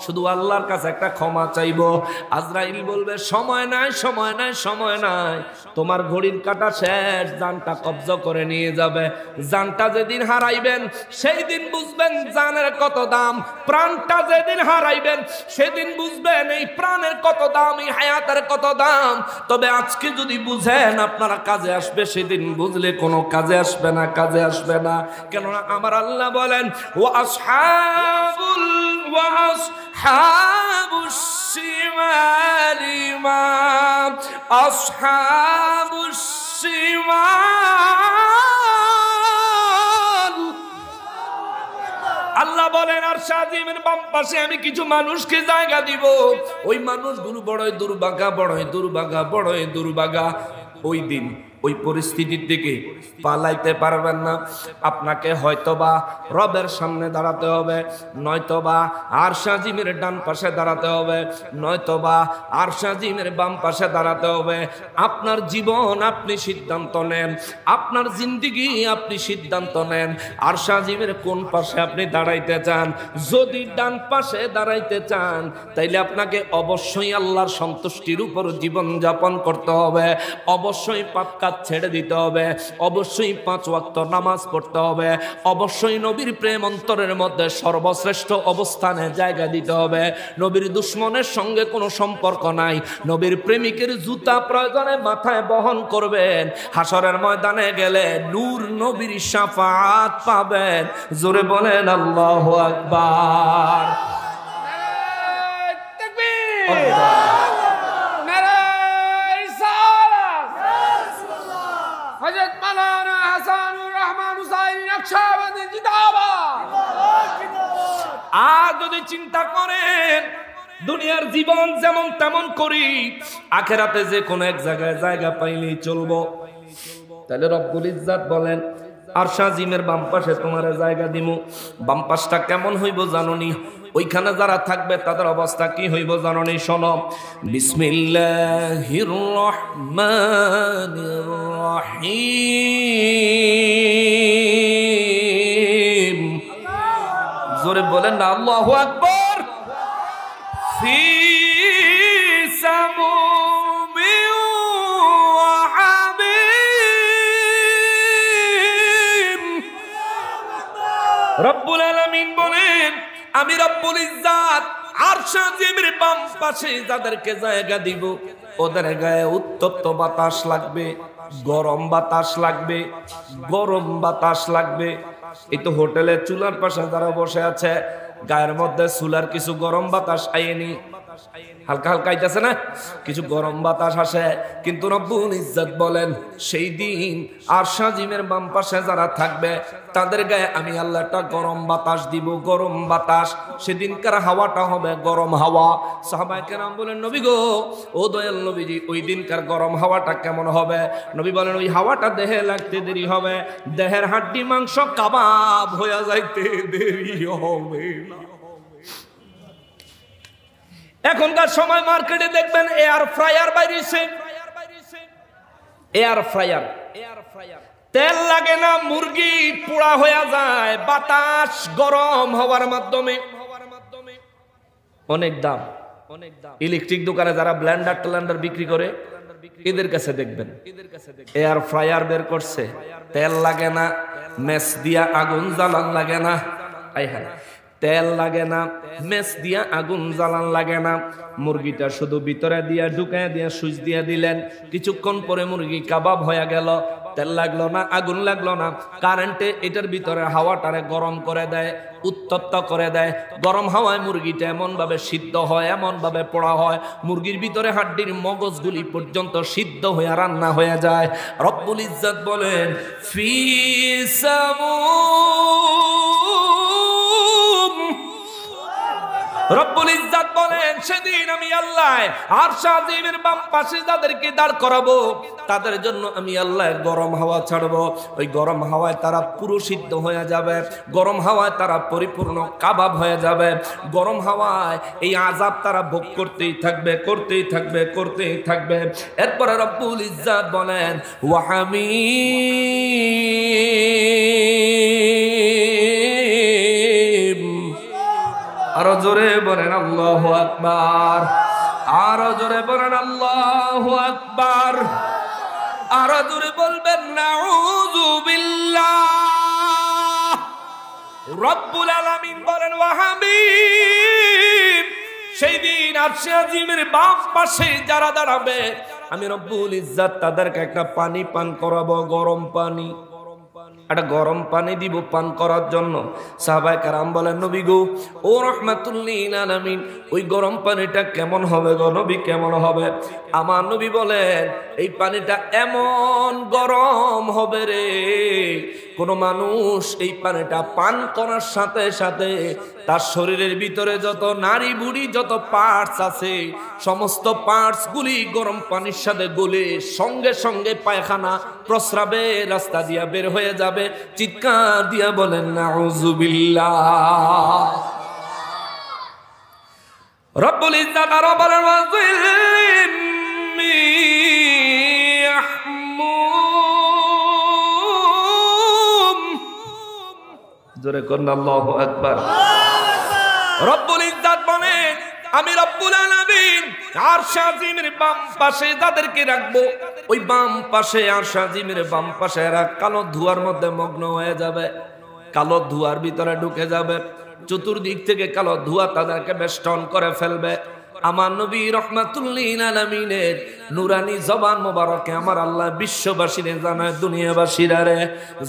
শুধু আল্লাহর কাছে একটা ক্ষমা চাইবো, আজরাইল বলবে সময় নাই, সময় নাই, সময় নাই, তোমার ঘড়ির কাঁটা শেষ, জানটা কবজা করে নিয়ে যাবে। জানটা যেদিন হারাইবেন সেই দিন বুঝবেন জানের কত দাম, প্রাণটা যেদিন হারাইবেন সেদিন বুঝবেন এই প্রাণের কত দাম, এই হায়াতের কত দাম। তবে আজকে যদি বুঝেন আপনারা কাজে আসবে, সেদিন বুঝলে কোনো কাজে আসবে না, কাজে আসবে না। কেননা আমার আল্লাহ বলেন আসহাবুশ শিমালি মা আসহাবুশ শিমাল। আল্লাহ বলেন আর শাজিমের বাম পাশে আমি কিছু মানুষকে জায়গা দিব, ওই মানুষগুলো বড়ই দুর্ভাগা, বড়ই দুর্ভাগা, বড়ই দুর্ভাগা। ওই দিন ওই পরিস্থিতির দিকে পালাইতে পারবেন না। আপনাকে হয়তোবা রবের সামনে দাঁড়াতে হবে, নয়তোবা আরশ আজিমের ডান পাশে দাঁড়াতে হবে, নয়তোবা আরশ আজিমের বাম পাশে দাঁড়াতে হবে। আপনার জীবন আপনি সিদ্ধান্ত নেন, আপনার জিন্দেগি আপনি সিদ্ধান্ত নেন, আরশ আজিমের কোন পাশে আপনি দাঁড়াইতে চান। যদি ডান পাশে দাঁড়াইতে চান তাইলে আপনাকে অবশ্যই আল্লাহর সন্তুষ্টির উপর জীবন যাপন করতে হবে, অবশ্যই পাপ কাজ ছেড়ে দিতে হবে, অবশ্যই 5 ওয়াক্ত নামাজ পড়তে হবে, অবশ্যই নবীর প্রেম অন্তরের মধ্যে সর্বশ্রেষ্ঠ অবস্থানে জায়গা দিতে হবে। নবীর দুশ্মনের সঙ্গে কোনো সম্পর্ক নাই, নবীর প্রেমিকের জুতা প্রয়োজনে মাথায় বহন করবেন। হাসরের ময়দানে গেলে নূর নবীর শাফাআত পাবেন। জোরে বলেন আল্লাহু আকবার। আর যদি চিন্তা করেন দুনিয়ার জীবন যেমন তেমন করি, আখেরাতে যে কোনো এক জায়গায় জায়গা পাইলেই চলবো, তাহলে রব্বুল ইজ্জত বলেন আরশ আজিমের বাম পাশে তোমার জায়গা দিমু। বাম পাশটা কেমন হইব জানোনি? ওইখানে যারা থাকবে তাদের অবস্থা কি হইব জানোনি? শোনো, বিসমিল্লাহির রহমানির রহিম। জোরে বলেন না আল্লাহু আকবার। ফি সামুমিন ওয়া হামিম। রব্বুল আলামিন বলেন আমি রব্বুল ইজ্জত আরশ আজিমের বাম পাশে যাদেরকে জায়গা দিব ওদের গায়ে উত্তপ্ত বাতাস লাগবে, গরম বাতাস লাগবে, গরম বাতাস লাগবে। এই তো হোটেলে চুলার পাশে যারা বসে আছে, গায়ের মধ্যে চুলার কিছু গরম বাতাস আইনি, হালকা হালকা আইতেছে না, কিছু গরম বাতাস আসে। কিন্তু রব্বুল ইজ্জত বলেন সেই দিন আরশ আজিমের বাম পাশে যারা থাকবে তাদের গায়ে আমি আল্লাহ একটা গরম বাতাস দিব, গরম বাতাস। সেদিনকার হাওয়াটা হবে গরম হাওয়া। সাহাবায়ে কেরাম বলেন নবী গো, ও দয়াল নবীজি, ওই দিনকার গরম হাওয়াটা কেমন হবে? নবী বলেন ওই হাওয়াটা দেহে লাগতে দেরি হবে, দেহের হাড্ডি মাংস কাবাব হয়ে যাইতে দেরি হবে না। এখনকার সময় মার্কেটে দেখবেন এয়ার ফ্রায়ার বাইরেছে, এয়ার ফ্রায়ার, তেল লাগে না, মুরগি পোড়া হয়ে যায় বাতাস গরম হওয়ার মাধ্যমে। অনেক দাম, ইলেকট্রিক দোকানে যারা ব্লেন্ডার টেলেন্ডার বিক্রি করে এদের কাছে দেখবেন এয়ার ফ্রায়ার বের করছে, তেল লাগে না, মেস দিয়া আগুন জ্বালান লাগে না, তেল লাগে না, মেস দিয়া আগুন জ্বালান লাগে না, মুরগিটা শুধু ভিতরে দিয়া ঢুকায় দিয়া সুইচ দিয়া দিলেন, কিছুক্ষণ পরে মুরগি কাবাব হয়ে গেল। তেল লাগলো না, আগুন লাগলো না, কারেন্টে এটার ভিতরে হাওয়াটারে গরম করে দেয়, উত্তপ্ত করে দেয়। গরম হাওয়ায় মুরগিটা এমন ভাবে সিদ্ধ হয়, এমন ভাবে পোড়া হয়, মুরগির ভিতরে হাড্ডির মগজগুলি পর্যন্ত সিদ্ধ হয়ে রান্না হয়ে যায়। রব্বুল ইজ্জত বলেন ফি সামুম, রব্বুল ইজ্জত বলেন সেদিন আমি আল্লাহ আরশ আজিমের বাম পাশে যাদেরকে দাঁড় করাবো তাদের জন্য আমি আল্লাহ গরম হাওয়া ছাড়বো। ওই গরম হাওয়ায় তারা পুরো সিদ্ধ হয়ে যাবে, গরম হাওয়ায় তারা পরিপূর্ণ কাবাব হয়ে যাবে। গরম হাওয়ায় এই আযাব তারা ভোগ করতেই থাকবে, করতেই থাকবে, করতেই থাকবে। এরপরে রব্বুল ইজ্জত বলেন ওয়াহামিম, আরো জোরে বলেন আল্লাহু আকবার, আরো জোরে বলেন আল্লাহু আকবার, আরো জোরে বলবেন নাউযু বিল্লাহ। রব্বুল আলামিন বলেন ওয়াহামিম, সেই দিন আরশে আজিমের বাম পাশে যারা দাঁড়াবে আমি রব্বুল ইজ্জত তাদেরকে একটা পানি পান করাবো, গরম পানি, একটা গরম পানি দিব পান করার জন্য। সাহাবায়ে কেরাম বলেন নবী গো, ও রাহমাতুল লিল আলামিন, ওই গরম পানিটা কেমন হবে গো নবী, কেমন হবে? আমার নবী বলেন এই পানিটা এমন গরম হবে রে, কোন মানুষ এই পানিটা পান করার সাথে সাথে তার শরীরের ভিতরে যত নারী বুড়ি যত পার্টস আছে সমস্ত পার্টস গুলি গরম পানির সাথে গলে সঙ্গে সঙ্গে পায়খানা প্রস্রাবের রাস্তা দিয়া বের হয়ে যাবে। চিৎকার দিয়া বলেন নাউযুবিল্লাহ। রব্বুল ইজ্জত আরো বলেন ওয়াযিল্লিম মিয়াহমুম, জোরে কোন আল্লাহু আকবার। রব্বুল ইজ্জত বলেন আমি রব্বুল আলামিন আরশ আজিমের বাম পাশে যাদেরকে রাখবো, ওই বাম পাশে আরশ আজিমের বাম পাশে এরা কালো ধোঁয়ার মধ্যে মগ্ন হয়ে যাবে, কালো ধোঁয়ার ভিতরে ঢুকে যাবে, চতুর্দিক থেকে কালো ধোঁয়া তাদেরকে বেষ্টন করে ফেলবে। আমার নবী রাহমাতুল লিল আলামিনের নুরানি জবান মোবারকে আমার আল্লাহ বিশ্ববাসীরে জানায়, দুনিয়াবাসীরা রে,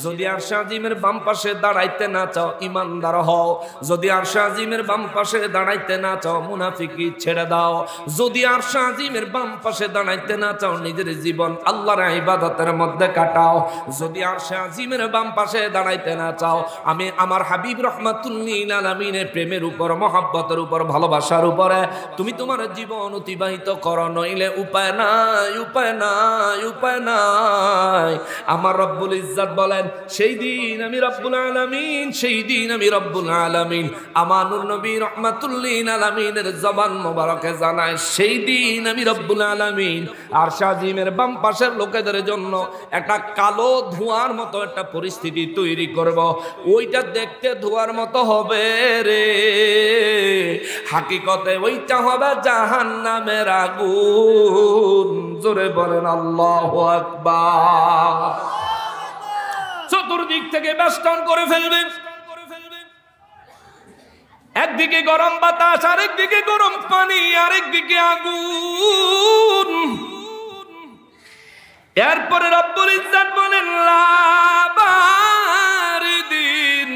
যদি আরশ আজিমের বাম পাশে দাঁড়াইতে না চাও ঈমানদার হও, যদি আরশ আজিমের বাম পাশে দাঁড়াইতে না চাও মুনাফিকি ছেড়ে দাও, যদি আরশ আজিমের বাম পাশে দাঁড়াইতে না চাও নিজের জীবন আল্লাহর ইবাদতের মধ্যে কাটাও, যদি আরশ আজিমের বাম পাশে দাঁড়াইতে না চাও আমি আমার হাবিব রাহমাতুল লিল আলামিনের প্রেমের উপর, মহব্বতের উপর, ভালোবাসার উপরে তুমি তোমার জীবন অতিবাহিত করো, নইলে উপায় নাই, উপায় নাই, উপায় নাই। আমার রব্বুল ইজ্জত বলেন সেই দিন আমি রব্বুল আলামিন, সেই দিন আমি রব্বুল আলামিন আমার নূর নবী রাহমাতুল লিল আলামিনের জবান মোবারকে জানায়, সেই দিন আমি রব্বুল আলামিন আরশ আজিমের বাম পাশের লোকেদের জন্য একটা কালো ধোঁয়ার মতো একটা পরিস্থিতি তৈরি করব, ওইটা দেখতে ধোঁয়ার মতো হবে রে, হাকিকতে ওইটা হবে জাহান্নামের আগুন। জোরে বলেন আল্লাহু আকবার। চতুর্দিক থেকে বেষ্টন করে ফেলবে, একদিকে গরম বাতাস, আরেকদিকে গরম পানি, আরেকদিকে আগুন। এরপরে রব্বুল ইজ্জত বলেন লা বারিদিন,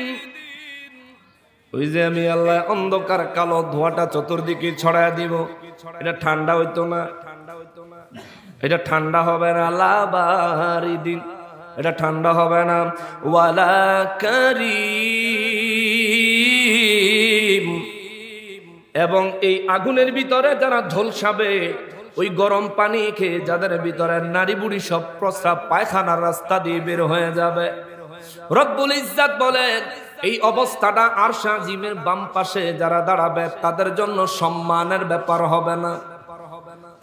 ওই যে আমি আল্লাহ অন্ধকার কালো ধোঁয়াটা চতুর্দিকে ছড়ায় দিব, এটা ঠান্ডা হইতো না, এটা ঠান্ডা হবে না। লা বারিদিন, এটা ঠান্ডা হবে না। ওয়ালা কারীম, এবং এই আগুনের ভিতরে যারা ঝলসাবে, ওই গরম পানি খেয়ে যাদের ভিতরে নারী বুড়ি সব প্রস্রাব পায়খানার রাস্তা দিয়ে বের হয়ে যাবে। রব্বুল ইজ্জত বলেন এই অবস্থাটা আরশ আজিমের বাম পাশে যারা দাঁড়াবে তাদের জন্য সম্মানের ব্যাপার হবে না,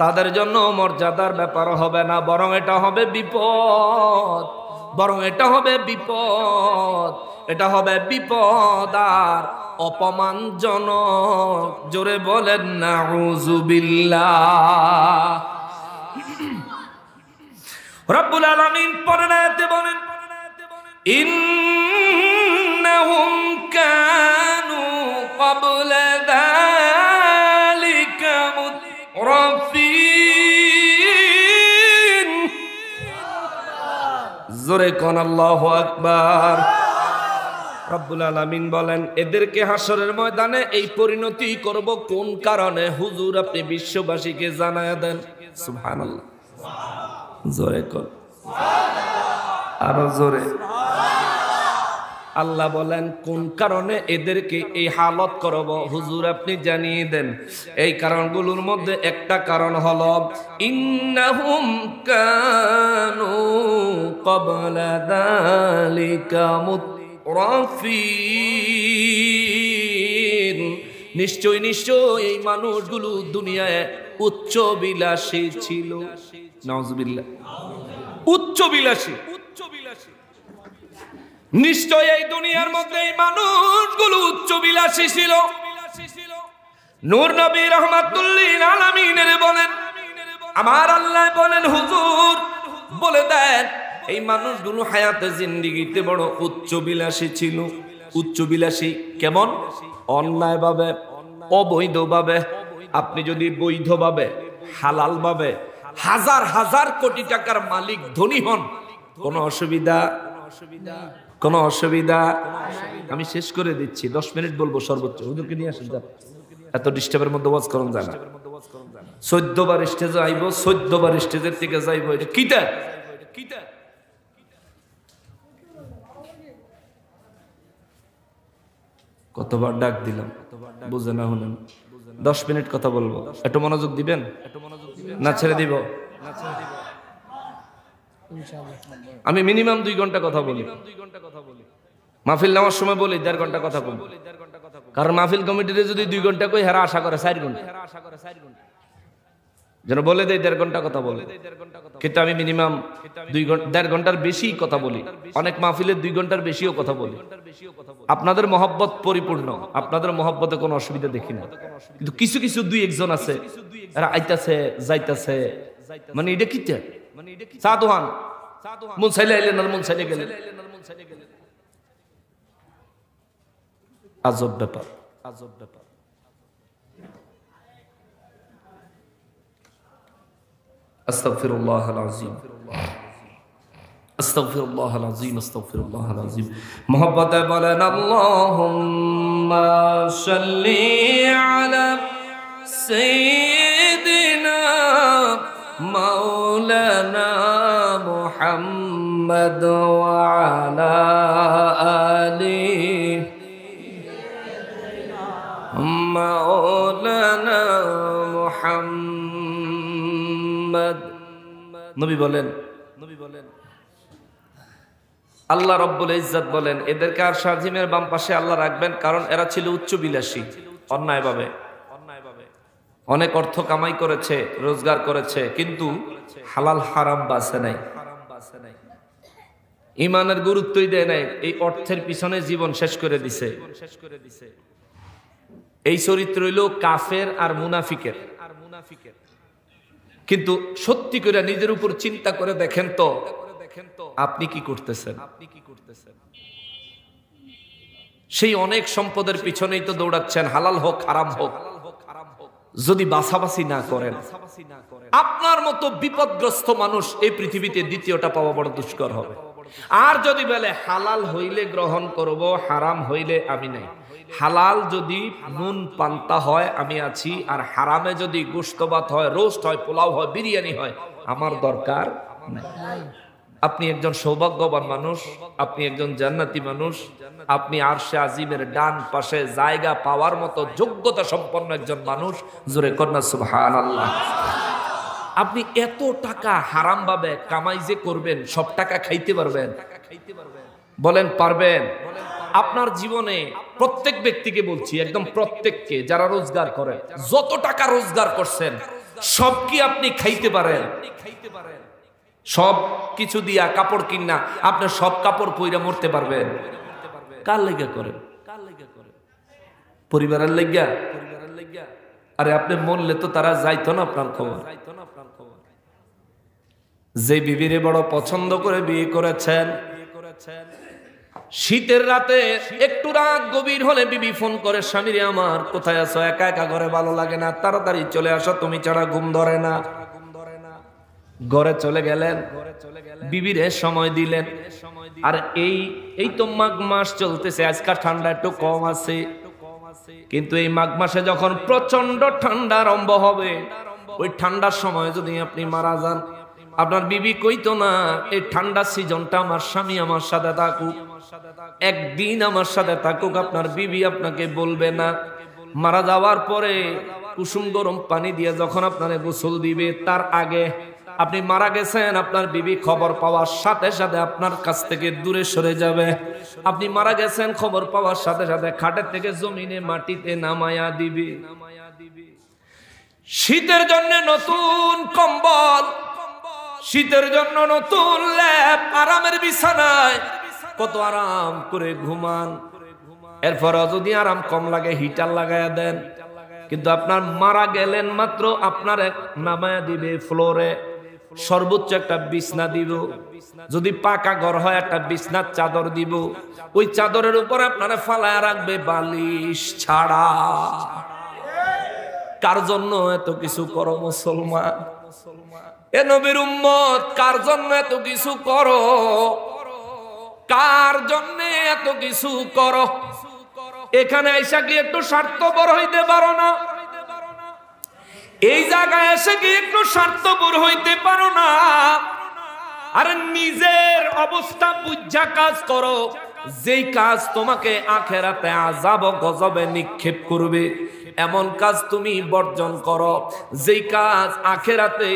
তাদের জন্য মর্যাদার ব্যাপার হবে না, বরং এটা হবে বিপদ, বরং এটা হবে বিপদ, এটা হবে বিপদ আর অপমানজনক। জোরে বলেন নাউযুবিল্লাহ। রব্বুল আলামিন পরের আয়াতে বলেন ইন্নাহুম কানু ক্বাবলা যালিকা মুতরাফিন। জোরে কোন আল্লাহু আকবার। রব্বুল আলামিন বলেন এদেরকে হাসরের ময়দানে এই পরিণতি করব কোন কারণে, হুজুর আপনি বিশ্ববাসীকে জানায়া দেন। সুবহানাল্লাহ, জোরে কোন, আরো জোরে। আল্লাহ বলেন কোন কারণে এদেরকে এই হালত করব, হুজুর আপনি জানিয়ে দেন। এই কারণগুলোর মধ্যে একটা কারণ হলো ইন্নাহুম কানু ক্বাবলা যালিকা মুতরাফিন, নিশ্চয় নিশ্চয় এই মানুষগুলো দুনিয়ায় উচ্চ বিলাসী ছিল। নাউযুবিল্লাহ, উচ্চ বিলাসী, নিশ্চয় এই দুনিয়ার মধ্যে এই মানুষগুলো উচ্চ বিলাসী ছিল। নূর নবী রাহমাতুল লিল আলামিনের বলেন, আমার আল্লাহ বলেন হুজুর বলে দেন এই মানুষগুলো হায়াতে জিন্দেগিতে বড় উচ্চ বিলাসী ছিল। উচ্চ বিলাসী কেমন? অন্যায়ভাবে, অবৈধভাবে। আপনি যদি বৈধভাবে, হালালভাবে হাজার হাজার কোটি টাকার মালিক ধনী হন, কোনো অসুবিধা, কোনো অসুবিধা। আমি শেষ করে দিচ্ছি, 10 মিনিট বলবো সর্বোচ্চ। হুজুরকে নিয়ে আসেন, এত ডিস্টার্বের মধ্যে ওয়াজ করুন জানা। 14 বার স্টেজে আইব, 14 বার স্টেজের থেকে যাইব, এটা কিটা? কতবার ডাক দিলাম, বুঝে না হলেন। 10 মিনিট কথা বলবো, একটু মনোযোগ দিবেন না ছেড়ে দিব? আমি মিনিমাম 2 ঘন্টা কথা বলি, মাহফিল নেওয়ার সময় বলি 1.5 ঘন্টা কথা বলবো, কারণ মাহফিল কমিটিতে যদি 2 ঘন্টা কই হেরা আশা করে 4 ঘন্টা, যেন বলে দেয় 1.5 ঘন্টা কথা বলে। কিন্তু আমি মিনিমাম 1.5 ঘন্টার বেশি কথা বলি, অনেক মাহফিলে 2 ঘন্টার বেশিও কথা বলি। আপনাদের মহব্বত পরিপূর্ণ, আপনাদের মহব্বতে কোনো অসুবিধা দেখি না। কিন্তু কিছু কিছু 2-1 জন আছে এরা আইতাছে যাইতাছে, মানে এটা কি সাধুহান, মন চাইলে আইলেন আর মন চাইলে গেলেন, আজব ব্যাপার, আজব ব্যাপার। আস্তাগফিরুল্লাহাল আযীম, আস্তাগফিরুল্লাহাল আযীম, আস্তাগফিরুল্লাহাল আযীম। মুহাব্বতে বলেন আল্লাহুম্মা সাল্লি আলা সাইয়্যিদিনা মাওলানা মুহাম্মদ ওয়া আলা আলিহি মাওলানা মুহাম্মদ। নবী বলেন, আল্লাহ রব্বুল ইজ্জত বলেন এদেরকে আরশ আজিমের বাম পাশে আল্লাহ রাখবেন, কারণ এরা ছিল উচ্চ বিলাসী, অন্যায়ভাবে অনেক অর্থ কামাই করেছে, রোজগার করেছে, কিন্তু হালাল হারাম বাছে নাই, ইমানের গুরুত্বই দেয় নাই, এই অর্থের পিছনে জীবন শেষ করে দিছে। এই চরিত্র হইল কাফের আর মুনাফিকের। কিন্তু সত্যি করে নিজের উপর চিন্তা করে দেখেন তো আপনি কি করতেছেন? সেই অনেক সম্পদের পিছনেই তো দৌড়াচ্ছেন, হালাল হোক হারাম হোক, যদি বাছাবাছি না করেন, আপনার মতো বিপদগ্রস্ত মানুষ এই পৃথিবীতে দ্বিতীয়টা পাওয়া বড় দুষ্কর হবে। আর যদি বলে হালাল হইলে গ্রহণ করব, হারাম হইলে আমি নাই, হালাল যদি নুন পান্তা হয় আমি আছি, আর হারামে যদি গোশত ভাত হয়, রোস্ট হয়, পোলাও হয়, বিরিয়ানি হয়, আমার দরকার নাই। আপনি একজন সৌভাগ্যবান মানুষ, আপনি একজন জান্নাতি মানুষ, আপনি আরশে আজিমের ডান পাশে জায়গা পাওয়ার মতো যোগ্যতা সম্পন্ন একজন মানুষ। জোরে কন্যা সুবহানাল্লাহ। আপনি এত টাকা হারাম ভাবে কামাই যে করবেন, সব টাকা খাইতে পারবেন? বলেন পারবেন? আপনার জীবনে প্রত্যেক ব্যক্তিকে বলছি, একদম প্রত্যেককে, যারা রোজগার করে, যত টাকা রোজগার করছেন সব কি আপনি খাইতে পারেন? সব কিছু দিয়া কাপড় কিনা আপনি সব কাপড় পইরা মরতে পারবেন? কার লেগে করেন? পরিবারের লেগা? আরে আপনি মরলে তো তারা যাইতো না আপনার খবর। যে বিবিরে বড় পছন্দ করে বিয়ে করেছেন, শীতের রাতে একটু রাত গভীর হলে বিবি ফোন করে, স্বামীরে আমার কোথায় আছো, একা একা ঘরে ভালো লাগে না, তাড়াতাড়ি চলে আসো, তুমি ছাড়া ঘুম ধরে না। ঘরে চলে গেলেন, বিবিরে সময় দিলেন। আর এই তো মাঘ মাস চলতেছে, আজকাল ঠান্ডা একটু কম আছে, কিন্তু এই মাঘ মাসে যখন প্রচন্ড ঠান্ডা আরম্ভ হবে, ওই ঠান্ডার সময় যদি আপনি মারা যান, আপনার বিবি কইতো না এই ঠান্ডা সিজনটা আমার স্বামী আমার সাথে থাকুক, একদিন আমার সাথে থাকুক। আপনার বিবি আপনাকে বলবে না। মারা যাওয়ার পরে কুসুম গরম পানি দিয়ে যখন আপনারে গোসল দিবে, তার আগে আপনি মারা গেছেন, আপনার বিবি খবর পাওয়ার সাথে সাথে আপনার কাছ থেকে দূরে সরে যাবে। আপনি মারা গেছেন খবর পাওয়ার সাথে সাথে খাটের থেকে জমিনে মাটিতে নামায়া দিবে। শীতের জন্য নতুন কম্বল, শীতের জন্য নতুন লেপ, আরামের বিছানায় কত আরাম করে ঘুমান। এরপর যদি আরাম কম লাগে হিটার লাগায়া দেন, কিন্তু আপনার মারা গেলেন মাত্র আপনার নামায়া দিবে ফ্লোরে, সর্বোচ্চ একটা বিছনা দিব, যদি পাকা ঘর হয় একটা বিছনার চাদর দিব, ওই চাদরের উপর আপনারা ফালায়া রাখবে বালিশ ছাড়া। কার জন্য এত কিছু করো মুসলমান? এ নবীর উম্মত, কার জন্য এত কিছু করো? কার জন্য এত কিছু করো? এখানে আইসা কি একটু স্বার্থপর হইতে পারো না? এই জায়গায় এসে কি একটু স্বার্থপর হইতে পারো না? আরে নিজের অবস্থা বুঝা কাজ করো, যেই কাজ তোমাকে আখেরাতে আযাব গজবে নিক্ষেপ করবে, এমন কাজ তুমি বর্জন করো, যেই কাজ আখেরাতে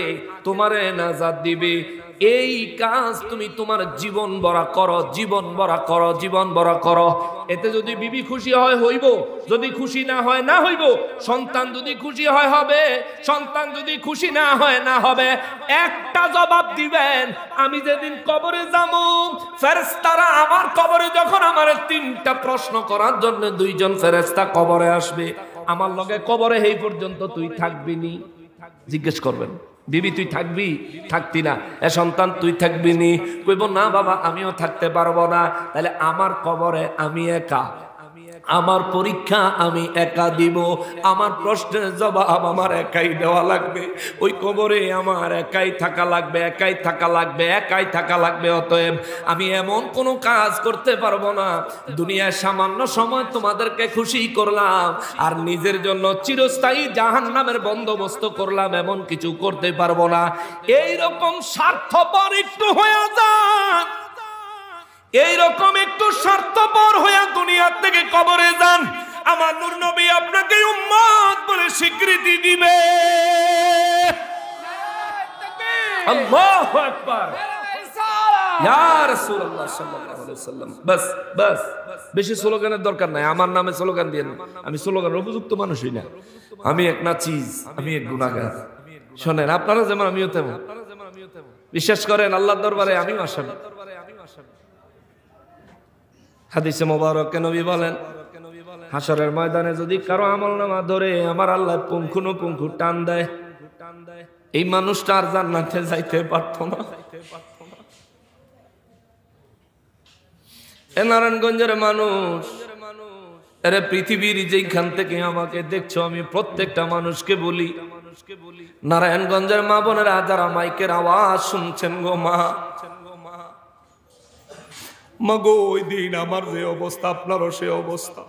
তোমারে নাজাত দিবে। এই কাজ তুমি তোমার জীবন ভরা করো, জীবন ভরা করো, জীবন ভরা করো। এতে যদি বিবি খুশি হয় হইব, যদি খুশি না হয় না হইব। সন্তান যদি খুশি হয় হবে, সন্তান যদি খুশি না হয় না হবে। একটা জবাব দিবেন, আমি যেদিন কবরে যাবো, ফেরেশতারা আমার কবরে যখন আমার তিনটা প্রশ্ন করার জন্য দুইজন ফেরেশতা কবরে আসবে, আমার লগে কবরে এই পর্যন্ত তুই থাকবি নি? জিজ্ঞেস করবেন, বিবি তুই থাকবি? থাকতি না। এ সন্তান তুই থাকবি নি? কইব না বাবা আমিও থাকতে পারবো না। তাহলে আমার কবরে আমি একা, আমার পরীক্ষা আমি একা দিব, আমার প্রশ্নের জবাব আমার একাই দেওয়া লাগবে, ওই কবরে আমার একাই থাকা লাগবে, একাই থাকা লাগবে, একাই থাকা লাগবে। অতএব আমি এমন কোনো কাজ করতে পারবো না, দুনিয়ায় সামান্য সময় তোমাদেরকে খুশি করলাম আর নিজের জন্য চিরস্থায়ী জাহান্নামের বন্দোবস্ত করলাম, এমন কিছু করতে পারবো না। এইরকম স্বার্থপর একটু হয়ে যান, এইরকম একটু স্বার্থপর হয়ে দুনিয়া থেকে কবরে যান, আমার নূর নবী আপনাকে উম্মত বলে স্বীকৃতি দিবে। আল্লাহু আকবার, ইয়া রাসূলুল্লাহ সাল্লাল্লাহু আলাইহি ওয়াসাল্লাম। বাস বাস, বেশি স্লোগানের দরকার নাই। আমার নামে স্লোগান দিয়েন, আমি স্লোগানের উপযুক্ত মানুষই না। আমি এক নাচিজ, আমি এক গুনাহগার। শোনেন, আপনারা যেমন আমিও তেমন। বিশ্বাস করেন আল্লাহর দরবারে আমিও আসামি। হাদিসে মোবারকে নবী বলেন, হাসরের ময়দানে যদি কারো আমলনামা ধরে আমার আল্লাহ পুঙ্খানুপুঙ্খ টান দেয়, এই মানুষটা আর জান্নাতে যাইতে পারতো না। এ নারায়ণগঞ্জের মানুষ, আরে পৃথিবীর যেখান থেকে আমাকে দেখছো আমি প্রত্যেকটা মানুষকে বলি, নারায়ণগঞ্জের মা বোনেরা যারা মাইকের আওয়াজ শুনছেন গো মা, মাগো ওই দিন আমার যে অবস্থা আপনারও সে অবস্থা।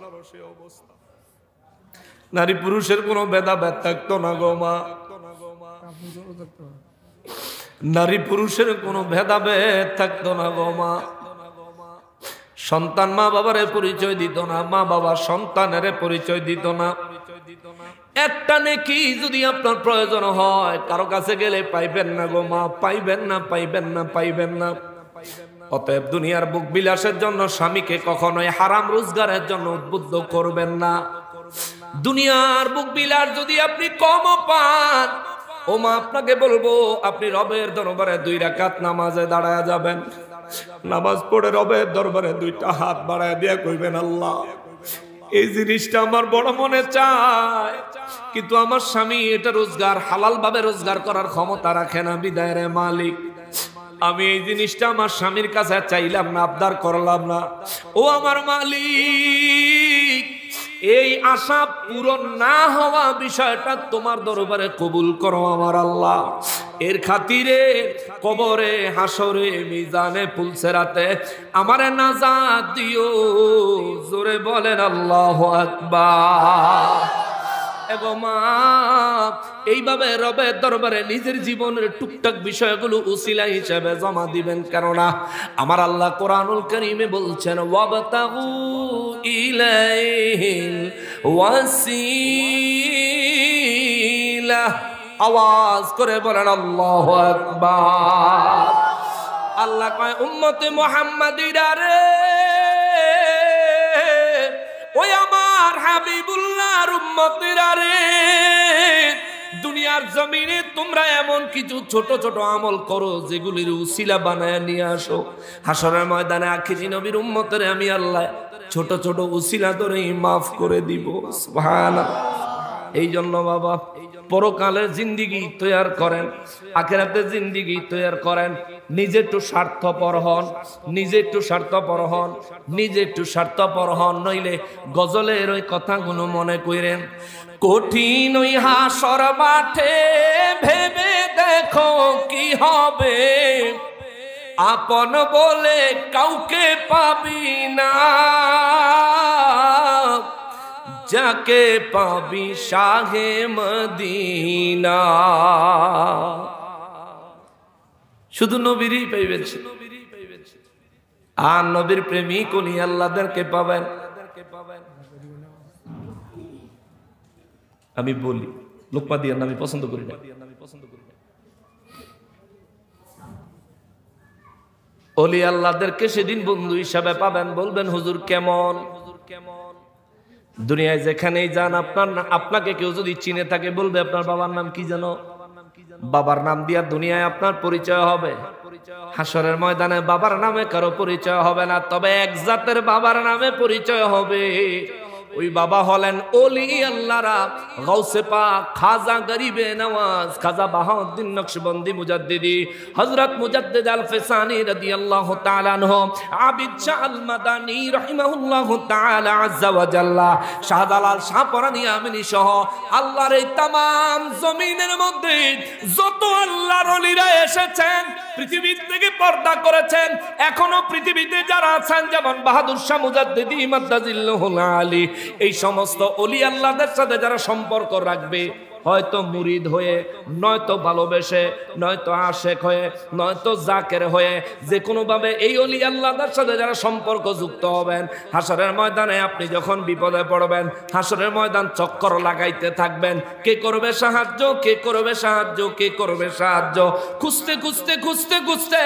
নারী পুরুষের কোনো ভেদাভেদ থাকতো না গো মা, নারী পুরুষের কোনো ভেদাভেদ থাকতো না গো মা। সন্তান মা বাবারে পরিচয় দিত না, মা বাবা সন্তানের পরিচয় দিত না। একটা নেকি যদি আপনার প্রয়োজন হয় কারো কাছে গেলে পাইবেন না গো মা, পাইবেন না, পাইবেন না, পাইবেন না। অতএব দুনিয়ার বুক বিলাসের জন্য স্বামীকে কখনোই হারাম রোজগারের জন্য উদ্বুদ্ধ করবেন না। দুনিয়ার বুক বিলাস যদি আপনি কম পান, ও মা আপনাকে বলবো আপনি রবের দরবারে 2 রাকাত নামাজে দাঁড়ায় যাবেন, নামাজ পড়ে রবের দরবারে 2টা হাত বাড়ায় দিয়া কইবেন, আল্লাহ এই জিনিসটা আমার বড় মনে চায়, কিন্তু আমার স্বামী এটা রোজগার হালাল ভাবে রোজগার করার ক্ষমতা রাখে না, বিদায় রে মালিক আমি এই জিনিসটা আমার স্বামীর কাছে চাইলাম না, আবদার করলাম না। ও আমার মালিক, এই আশা পূরণ না হওয়া বিষয়টা তোমার দরবারে কবুল করো আমার আল্লাহ। এর খাতিরে কবরে, হাসরে, মিজানে, পুলসেরাতে আমারে নাজাত দিও, জোরে বলেন আল্লাহু আকবার। এগো মা, এইভাবে রবের দরবারে নিজের জীবনের টুকটাক বিষয়গুলো উসিলা হিসেবে জমা দিবেন, কেননা আমার আল্লাহ কোরআনুল কারীমে বলছেন ওয়াবতাগু ইলাইহিল ওয়াসিলা। আওয়াজ করে বলেন আল্লাহু আকবার। আল্লাহ কয় উম্মতে মুহাম্মাদিরা রে, ওই আমার হাবিবুল্লাহর উম্মতেরা রে, দুনিয়ার জমিনে তোমরা এমন কিছু ছোট ছোট আমল করো যেগুলির উসিলা বানায় নিয়ে আসো, হাসরের ময়দানে আখিরি নবীর উম্মতের আমি আল্লাহ ছোট ছোট উসিলা ধরেই মাফ করে দিব। সুবহানাল্লাহ। এই জন্য বাবা পরকালের জিন্দিগি তৈয়ার করেন, আখিরাতের জিন্দিগি তৈয়ার করেন। নিজে একটু স্বার্থপর হন, নিজে একটু স্বার্থপর হন, নিজে একটু স্বার্থপর হন, নইলে গজলের ওই কথাগুলো মনে করেন। কঠিন ওই হাসর মাঠে ভেবে দেখো কি হবে, আপন বলে কাউকে পাবি না, যাকে পাবি শাহে মদিনা। শুধু নবীরই পাইবেন, আর নবীর প্রেমিক উনি আল্লাহদেরকে পাবেন। আমি বলি লোকমা দিয়ার আমি পছন্দ করি না, ওলি আল্লাহদেরকে সেদিন বন্ধু হিসাবে পাবেন। বলবেন হুজুর কেমন? দুনিয়ায় যেখানেই যান আপনাকে কেউ যদি চিনে থাকে বলবে আপনার বাবার নাম কি জানো? বাবার নাম দিয়া দুনিয়ায় আপনার পরিচয় হবে, হাসরের ময়দানে বাবার নামে কারো পরিচয় হবে না, তবে এক জাতের বাবার নামে পরিচয় হবে। ওই বাবা হলেন ওলি আল্লাহরা, গাউসে পাক, খাজা গরিবে নওয়াজ, খাজা বাহাউদ্দিন নকশবন্দি মুজাদ্দিদি, হযরত মুজাদ্দিদ আল ফিসানি রাদিয়াল্লাহু তাআলা আনহু, আবিদ শাহ আল মাদানী রাহিমাহুল্লাহু তাআলা আযজা ওয়া জাল্লা, শাহজালাল শাহপরানী আমিনী সহ আল্লাহর এই তামাম জমিনের মধ্যে যত আল্লাহর ওলিরা এসেছেন, পৃথিবীর থেকে পর্দা করেছেন, এখনো পৃথিবীতে যারা আছেন, যেমন বাহাদুর শাহ মুজাদ্দিদি মাদ্দাজিল্লাহুল আলী, এই সমস্ত ওলি আল্লাহদের সাথে যারা সম্পর্ক রাখবে, হয়তো মুরিদ হয়ে, নয়তো ভালোবেসে, নয়তো আশেক হয়ে, নয়তো জাকের হয়ে, যে কোনো ভাবে এই ওলি আল্লাহদের সাথে যারা সম্পর্ক যুক্ত হবেন, হাসরের ময়দানে আপনি যখন বিপদে পড়বেন, হাসরের ময়দান চক্কর লাগাইতে থাকবেন, কে করবে সাহায্য, কে করবে সাহায্য, কে করবে সাহায্য, খুঁজতে খুঁজতে খুঁজতে খুঁজতে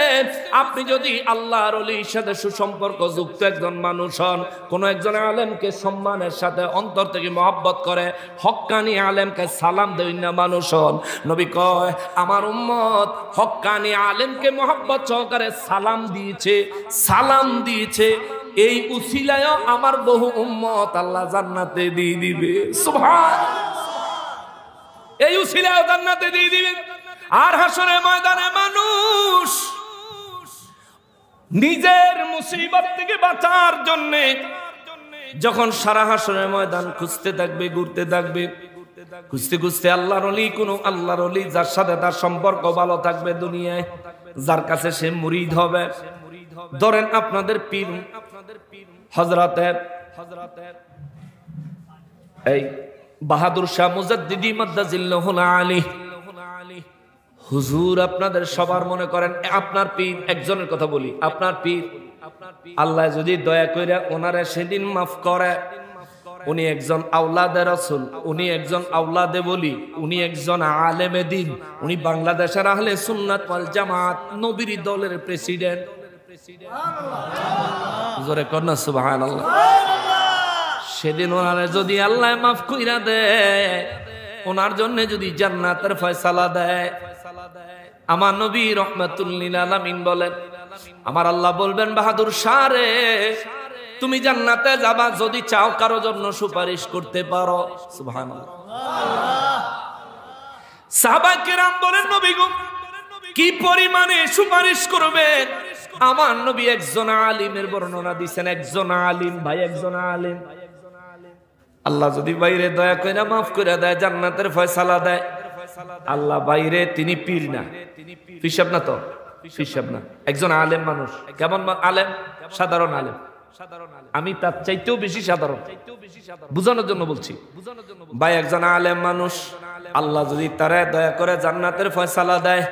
আপনি যদি আল্লাহর ওলির সাথে সুসম্পর্ক যুক্ত একজন মানুষ হন, কোন একজন আলেমকে সম্মানের সাথে অন্তর থেকে মহব্বত করে, হক্কানি আলেমকে সালাম দেই না মানুষ হন, নবী কয় আমার উম্মত হক্কানি আলেমকে মহব্বত সহকারে সালাম দিয়েছে, সালাম দিয়েছে, এই উসিলায় আমার বহু উম্মত আল্লাহ জান্নাতে দিয়ে দিবে। সুবহানাল্লাহ। এই উসিলায় জান্নাতে দিয়ে দিবেন। আর হাসরের ময়দানে মানুষ নিজের মুসিবত থেকে বাঁচার জন্য যখন সারা হাসরের ময়দান খুঁজতে থাকবে, ঘুরতে থাকবে, খুঁজতে খুঁজতে আল্লাহর ওলি, কোন আল্লাহর ওলি যার সাথে তার সম্পর্ক ভালো থাকবে দুনিয়ায়, যার কাছে সে মুরিদ হবে। ধরেন আপনাদের পীর হযরতে এই বাহাদুর শাহ মুজাদ্দিদি মাদ্দাজিল্লাহুল আলী হুজুর, আপনাদের সবার মনে করেন আপনার পীর, একজনের কথা বলি, আপনার পীর আল্লাহ যদি দয়া করে ওনারে সেদিন মাফ করে, উনি একজন আওলাদে রাসূল, উনি একজন আওলাদে ওলি, উনি একজন আলেমে দ্বীন, উনি বাংলাদেশের আহলে সুন্নাত ওয়াল জামাত নবীর দলের প্রেসিডেন্ট। জোরে কর না সুবহানাল্লাহ। সেদিন ওনারে যদি আল্লাহ মাফ কইরা দেয়, ওনার জন্য যদি জান্নাতের ফয়সালা দেয়, আমার নবী রাহমাতুল লিল আলামিন বলেন, আমার আল্লাহ বলবেন, বাহাদুর শাহ রে, তুমি জান্নাতে যাবা যদি চাও, কারো জন্য সুপারিশ করতে পারো। সুবহানাল্লাহ। সাহাবা কেরাম বলেন, নবী গো কি পরিমাণে সুপারিশ করবেন? আমার নবী একজন আলিমের বর্ণনা দিবেন, একজন আলিম, ভাই একজন আলিম, আল্লাহ যদি বাইরে দয়া করে মাফ করে দেয়, জান্নাতের ফয়সালা দেয়, আল্লাহ বাইরে তিনি পীর না, পিসাব না, তো পিসাব না, একজন আলেম মানুষ। কেমন আলেম? সাধারণ আলেম। আমি তার চাইতেও বেশি সাধারণ, বুঝানোর জন্য বলছি। ভাই একজন আলেম মানুষ, আল্লাহ যদি তারে দয়া করে জান্নাতের ফয়সালা দেয়,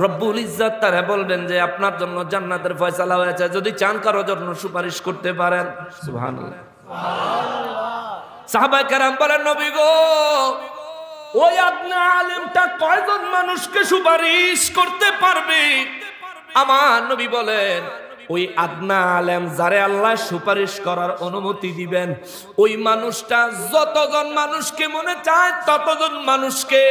রব্বুল ইজ্জত তারে বলবেন যে আপনার জন্য জান্নাতের ফয়সালা হয়েছে, যদি চান কারো জন্য সুপারিশ করতে পারেন। সুবহানাল্লাহ। সাহাবায়ে কেরাম বলেন, নবী গো ওই আদনা আলেমটা কয়জন মানুষকে সুপারিশ করতে পারবে? আমার নবী বলেন, ওই আদনা আলেম যারে আল্লাহ সুপারিশ করার অনুমতি দিবেন, ওই মানুষটা যতজন মানুষকে মনে চায় ততজন মানুষকে,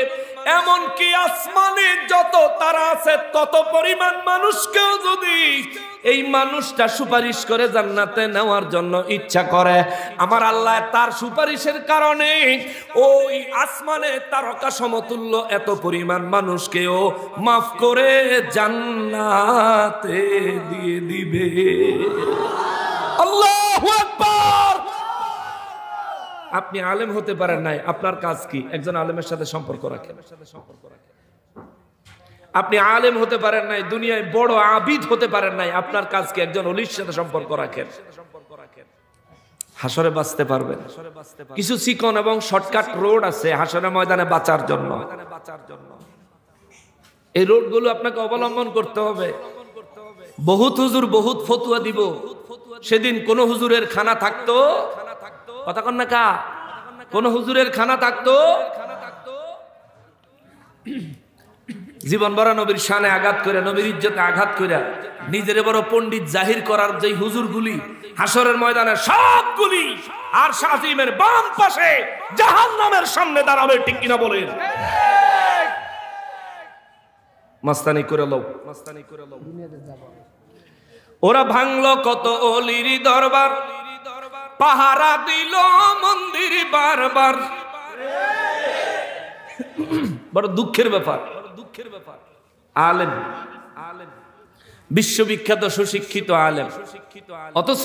এমনকি আসমানে যত তারা আছে তত পরিমাণ মানুষকেও যদি এই মানুষটা সুপারিশ করে জান্নাতে নেওয়ার জন্য ইচ্ছা করে, আমার আল্লাহ তার সুপারিশের কারণে ওই আসমানে তারকা সমতুল্য এত পরিমাণ মানুষকেও মাফ করে জান্নাতে দিয়ে দিবে। আল্লাহু আকবার। আপনি আলেম হতে পারেন নাই, আপনার কাজ কি? একজন আলেমের সাথে সম্পর্ক রাখেন। আপনি আলেম হতে পারেন নাই, দুনিয়ায় বড় আবিদ হতে পারেন নাই, আপনার কাজ কি? একজন ওলির সাথে সম্পর্ক রাখেন, হাসরে বাঁচতে পারবেন। কিছু চিকন এবং শর্টকাট রোড আছে হাসরের ময়দানে বাঁচার জন্য, এই রোডগুলো আপনাকে অবলম্বন করতে হবে। বহুত হুজুর বহুত ফতুয়া দিব, সেদিন কোন হুজুরের খানা থাকতো, কথা কন না কা, কোন হুজুরের খানা থাকতো, জীবন বড় নবীর শানে আঘাত করে, নবীর ইজ্জতে আঘাত করে, নিজের বড় পণ্ডিত জাহির করার যে হুজুরগুলি হাসরের ময়দানে সবগুলি আর শাহিমের বাম পাশে জাহান্নামের সামনে দাঁড়াবে। ঠিক কিনা বলেন? মাস্তানি করে লও, মাস্তানি করে লও। ওরা ভাঙলো কত অলির দরবার, পাহারা দিল মন্দির বারবার। বড় দুঃখের ব্যাপার, দুঃখের ব্যাপার। আলেম, আলেম, বিশ্ববিখ্যাত সুশিক্ষিত আলেম, অথচ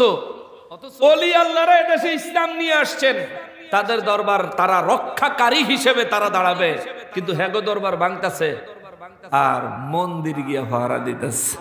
ওলি আল্লাহরা দেশে ইসলাম নিয়ে আসছেন, তাদের দরবার তারা রক্ষাকারী হিসেবে তারা দাঁড়াবে, কিন্তু হেগো দরবার ভাঙতাছে আর মন্দির গিয়া পাহারা দিতেছে।